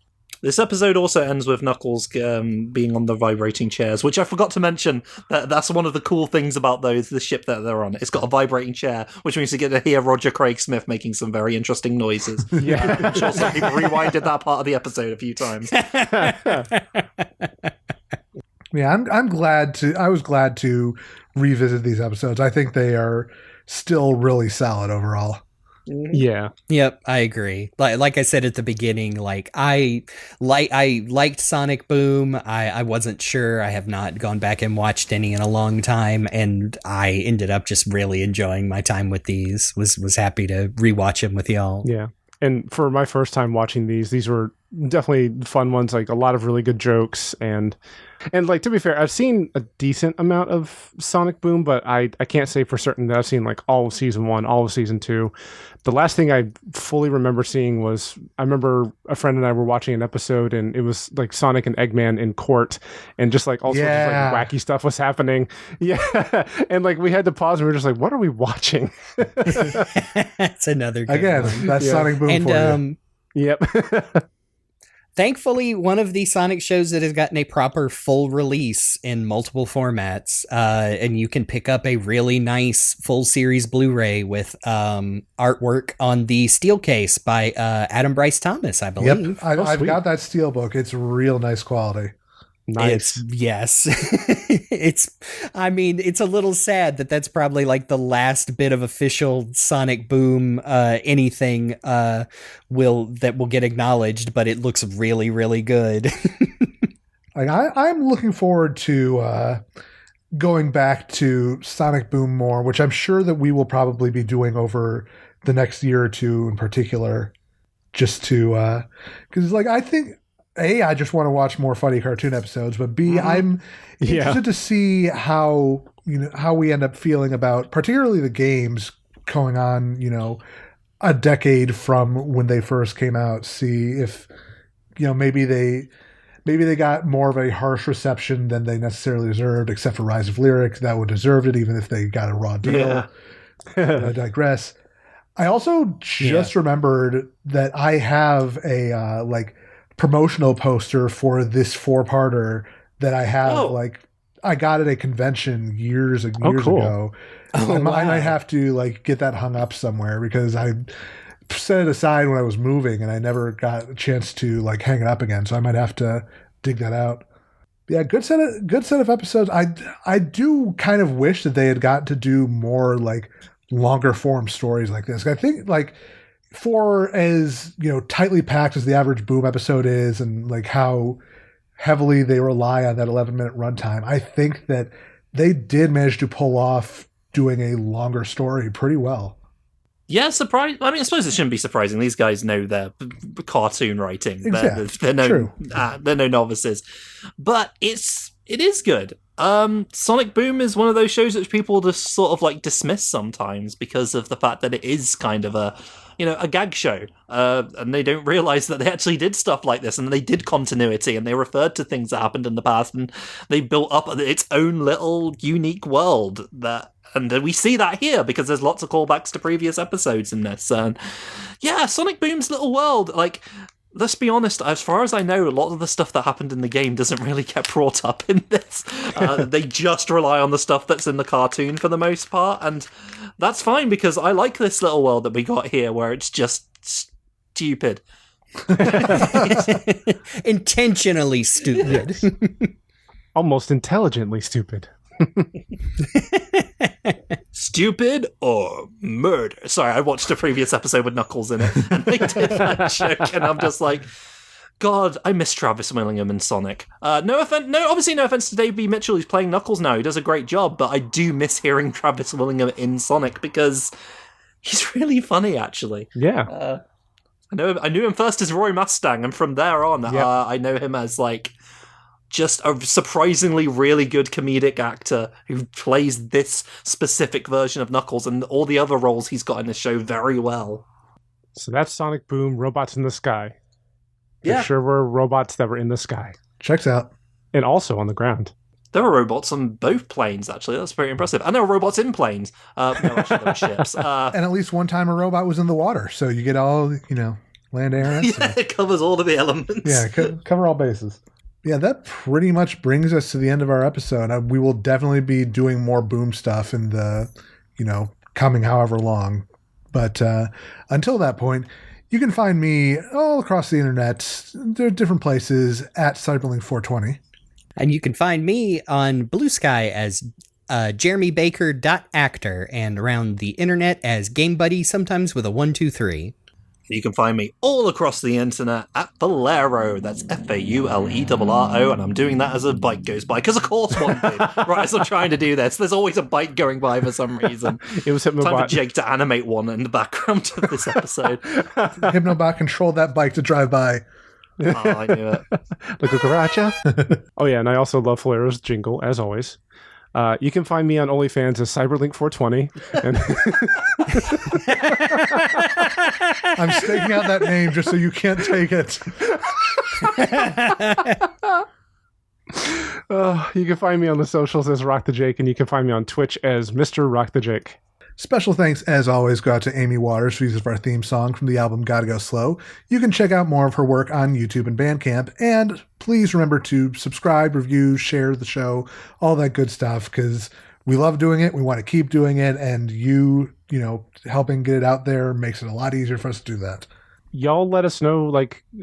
This episode also ends with Knuckles being on the vibrating chairs, which I forgot to mention. That's one of the cool things about the ship that they're on. It's got a vibrating chair, which means you get to hear Roger Craig Smith making some very interesting noises. Yeah. I'm sure some people rewinded that part of the episode a few times. Yeah, I was glad to revisit these episodes. I think they are still really solid overall. Yeah. Yep, I agree. Like I said at the beginning, like I liked Sonic Boom. I wasn't sure. I have not gone back and watched any in a long time, and I ended up just really enjoying my time with these. Was happy to rewatch them with y'all. Yeah. And for my first time watching these were definitely fun ones, like a lot of really good jokes, and like, to be fair, I've seen a decent amount of Sonic Boom, but I can't say for certain that I've seen like all of season 1, all of season 2. The last thing I fully remember seeing was, I remember a friend and I were watching an episode, and it was like Sonic and Eggman in court, and just like all sorts of like wacky stuff was happening. Yeah. And like we had to pause, and we were just like, what are we watching? That's another good Again, one. that's Sonic Boom for you. Yep. Thankfully, one of the Sonic shows that has gotten a proper full release in multiple formats, and you can pick up a really nice full series Blu-ray with artwork on the steel case by Adam Bryce Thomas, I believe. Yep, I've got that steel book. It's real nice quality. Nice. It's a little sad that that's probably like the last bit of official Sonic Boom anything will get acknowledged, but it looks really, really good. Like I'm looking forward to going back to Sonic Boom more, which I'm sure that we will probably be doing over the next year or two in particular, just to because like I think A, I just want to watch more funny cartoon episodes, but B, I'm interested to see how we end up feeling about particularly the games going on, a decade from when they first came out, see if, maybe they got more of a harsh reception than they necessarily deserved, except for Rise of Lyric. That would deserve it, even if they got a raw deal. I digress. I also just remembered that I have a promotional poster for this 4-parter that I have I got at a convention years ago. I might have to get that hung up somewhere because I set it aside when I was moving and I never got a chance to hang it up again. So I might have to dig that out. Yeah, good set of episodes. I do kind of wish that they had gotten to do more longer form stories like this. I think for as tightly packed as the average Boom episode is, and how heavily they rely on that 11-minute runtime, I think that they did manage to pull off doing a longer story pretty well. Yeah, surprise. I mean, I suppose it shouldn't be surprising. These guys know their cartoon writing. Exactly. They're no novices, but it is good. Sonic Boom is one of those shows that people just sort of dismiss sometimes because of the fact that it is kind of a gag show, and they don't realize that they actually did stuff like this, and they did continuity, and they referred to things that happened in the past, and they built up its own little unique world and we see that here because there's lots of callbacks to previous episodes in this. And yeah, Sonic Boom's little world, let's be honest, as far as I know, a lot of the stuff that happened in the game doesn't really get brought up in this. They just rely on the stuff that's in the cartoon for the most part, and that's fine because I like this little world that we got here where it's just stupid. Intentionally stupid. Almost intelligently stupid. Stupid or murder. Sorry, I watched a previous episode with Knuckles in it, and they did that joke, and I'm just like, God, I miss Travis Willingham and Sonic. Obviously no offense to Dave B. Mitchell, who's playing Knuckles now. He does a great job, but I do miss hearing Travis Willingham in Sonic because he's really funny, actually. Yeah. I knew him first as Roy Mustang, and from there on, I know him as just a surprisingly really good comedic actor who plays this specific version of Knuckles and all the other roles he's got in this show very well. So that's Sonic Boom, Robots in the Sky. Yeah. There sure were robots that were in the sky. Checks out. And also on the ground. There were robots on both planes, actually. That's very impressive. And there were robots in planes. No, actually, there were ships. And at least one time a robot was in the water, so you get all, land, air, and it covers all of the elements. Yeah, cover all bases. Yeah, that pretty much brings us to the end of our episode. We will definitely be doing more Boom stuff in the, coming however long. But until that point, you can find me all across the internet. There are different places at CyberLink420. And you can find me on Blue Sky as jeremybaker.actor and around the internet as GameBuddy, sometimes with a 123. You can find me all across the internet at Faulerro. That's Faulerro, and I'm doing that as a bike goes by, because of course one did. Right, as I'm trying to do this, there's always a bike going by for some reason. It was Hypnobot. Time for Jake to animate one in the background of this episode. Hypnobot controlled that bike to drive by. Oh, I knew it. The cucaracha. Oh yeah, and I also love Faulerro's jingle, as always. You can find me on OnlyFans as CyberLink420. And I'm staking out that name just so you can't take it. You can find me on the socials as RockTheJake, and you can find me on Twitch as Mr. RockTheJake. Special thanks, as always, go out to Amy Waters for use of our theme song from the album Gotta Go Slow. You can check out more of her work on YouTube and Bandcamp, and please remember to subscribe, review, share the show, all that good stuff, because we love doing it, we want to keep doing it, and you helping get it out there makes it a lot easier for us to do that. Y'all let us know,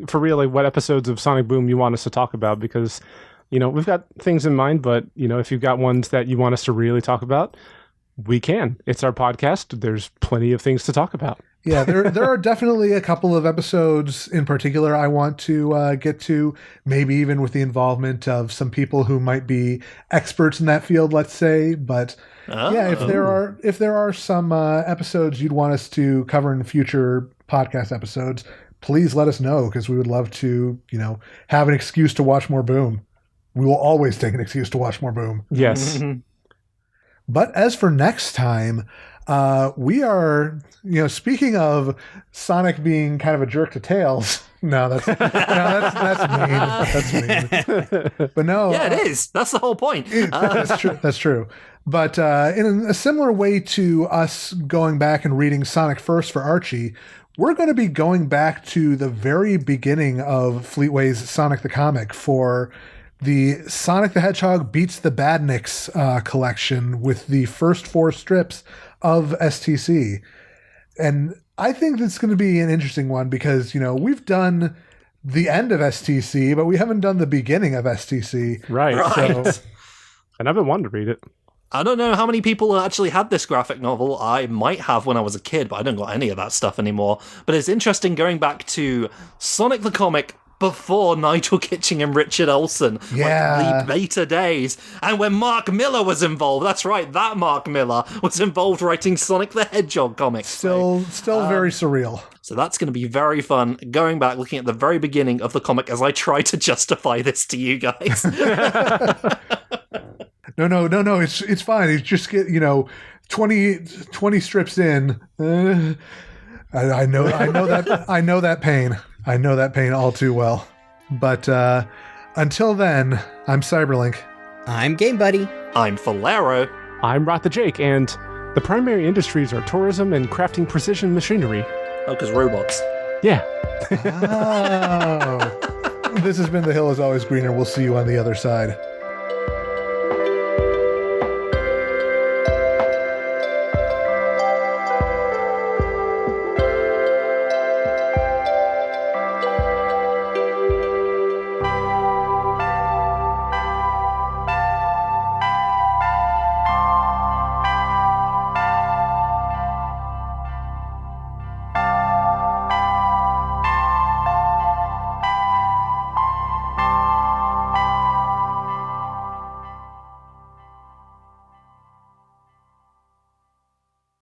for real, what episodes of Sonic Boom you want us to talk about, because, we've got things in mind, but, if you've got ones that you want us to really talk about, we can. It's our podcast. There's plenty of things to talk about. Yeah, there are definitely a couple of episodes in particular I want to get to, maybe even with the involvement of some people who might be experts in that field, let's say. But yeah, if there are some episodes you'd want us to cover in future podcast episodes, please let us know, because we would love to, have an excuse to watch more Boom. We will always take an excuse to watch more Boom. Yes. But as for next time, we are, speaking of Sonic being kind of a jerk to Tails. No, that's mean. That's mean. But no, yeah, it is. That's the whole point. That's true. That's true. But in a similar way to us going back and reading Sonic First for Archie, we're going to be going back to the very beginning of Fleetway's Sonic the Comic for the Sonic the Hedgehog Beats the Badniks collection with the first 4 strips of STC. And I think that's going to be an interesting one because, we've done the end of STC, but we haven't done the beginning of STC. Right. So, and I've been wanting to read it. I don't know how many people actually had this graphic novel. I might have when I was a kid, but I don't got any of that stuff anymore. But it's interesting going back to Sonic the Comic before Nigel Kitching and Richard Olsen, like the beta days, and when Mark Miller was involved. That's right, that Mark Miller was involved writing Sonic the Hedgehog comics. Still very surreal. So that's going to be very fun, going back, looking at the very beginning of the comic as I try to justify this to you guys. No, it's fine. It's just get, 20 strips in. I know that pain. I know that pain all too well. But until then, I'm CyberLink. I'm GameBuddy. I'm Faulerro. I'm RockTheJake, and the primary industries are tourism and crafting precision machinery. Oh, because robots. Yeah. Oh. This has been The Hill is Always Greener. We'll see you on the other side.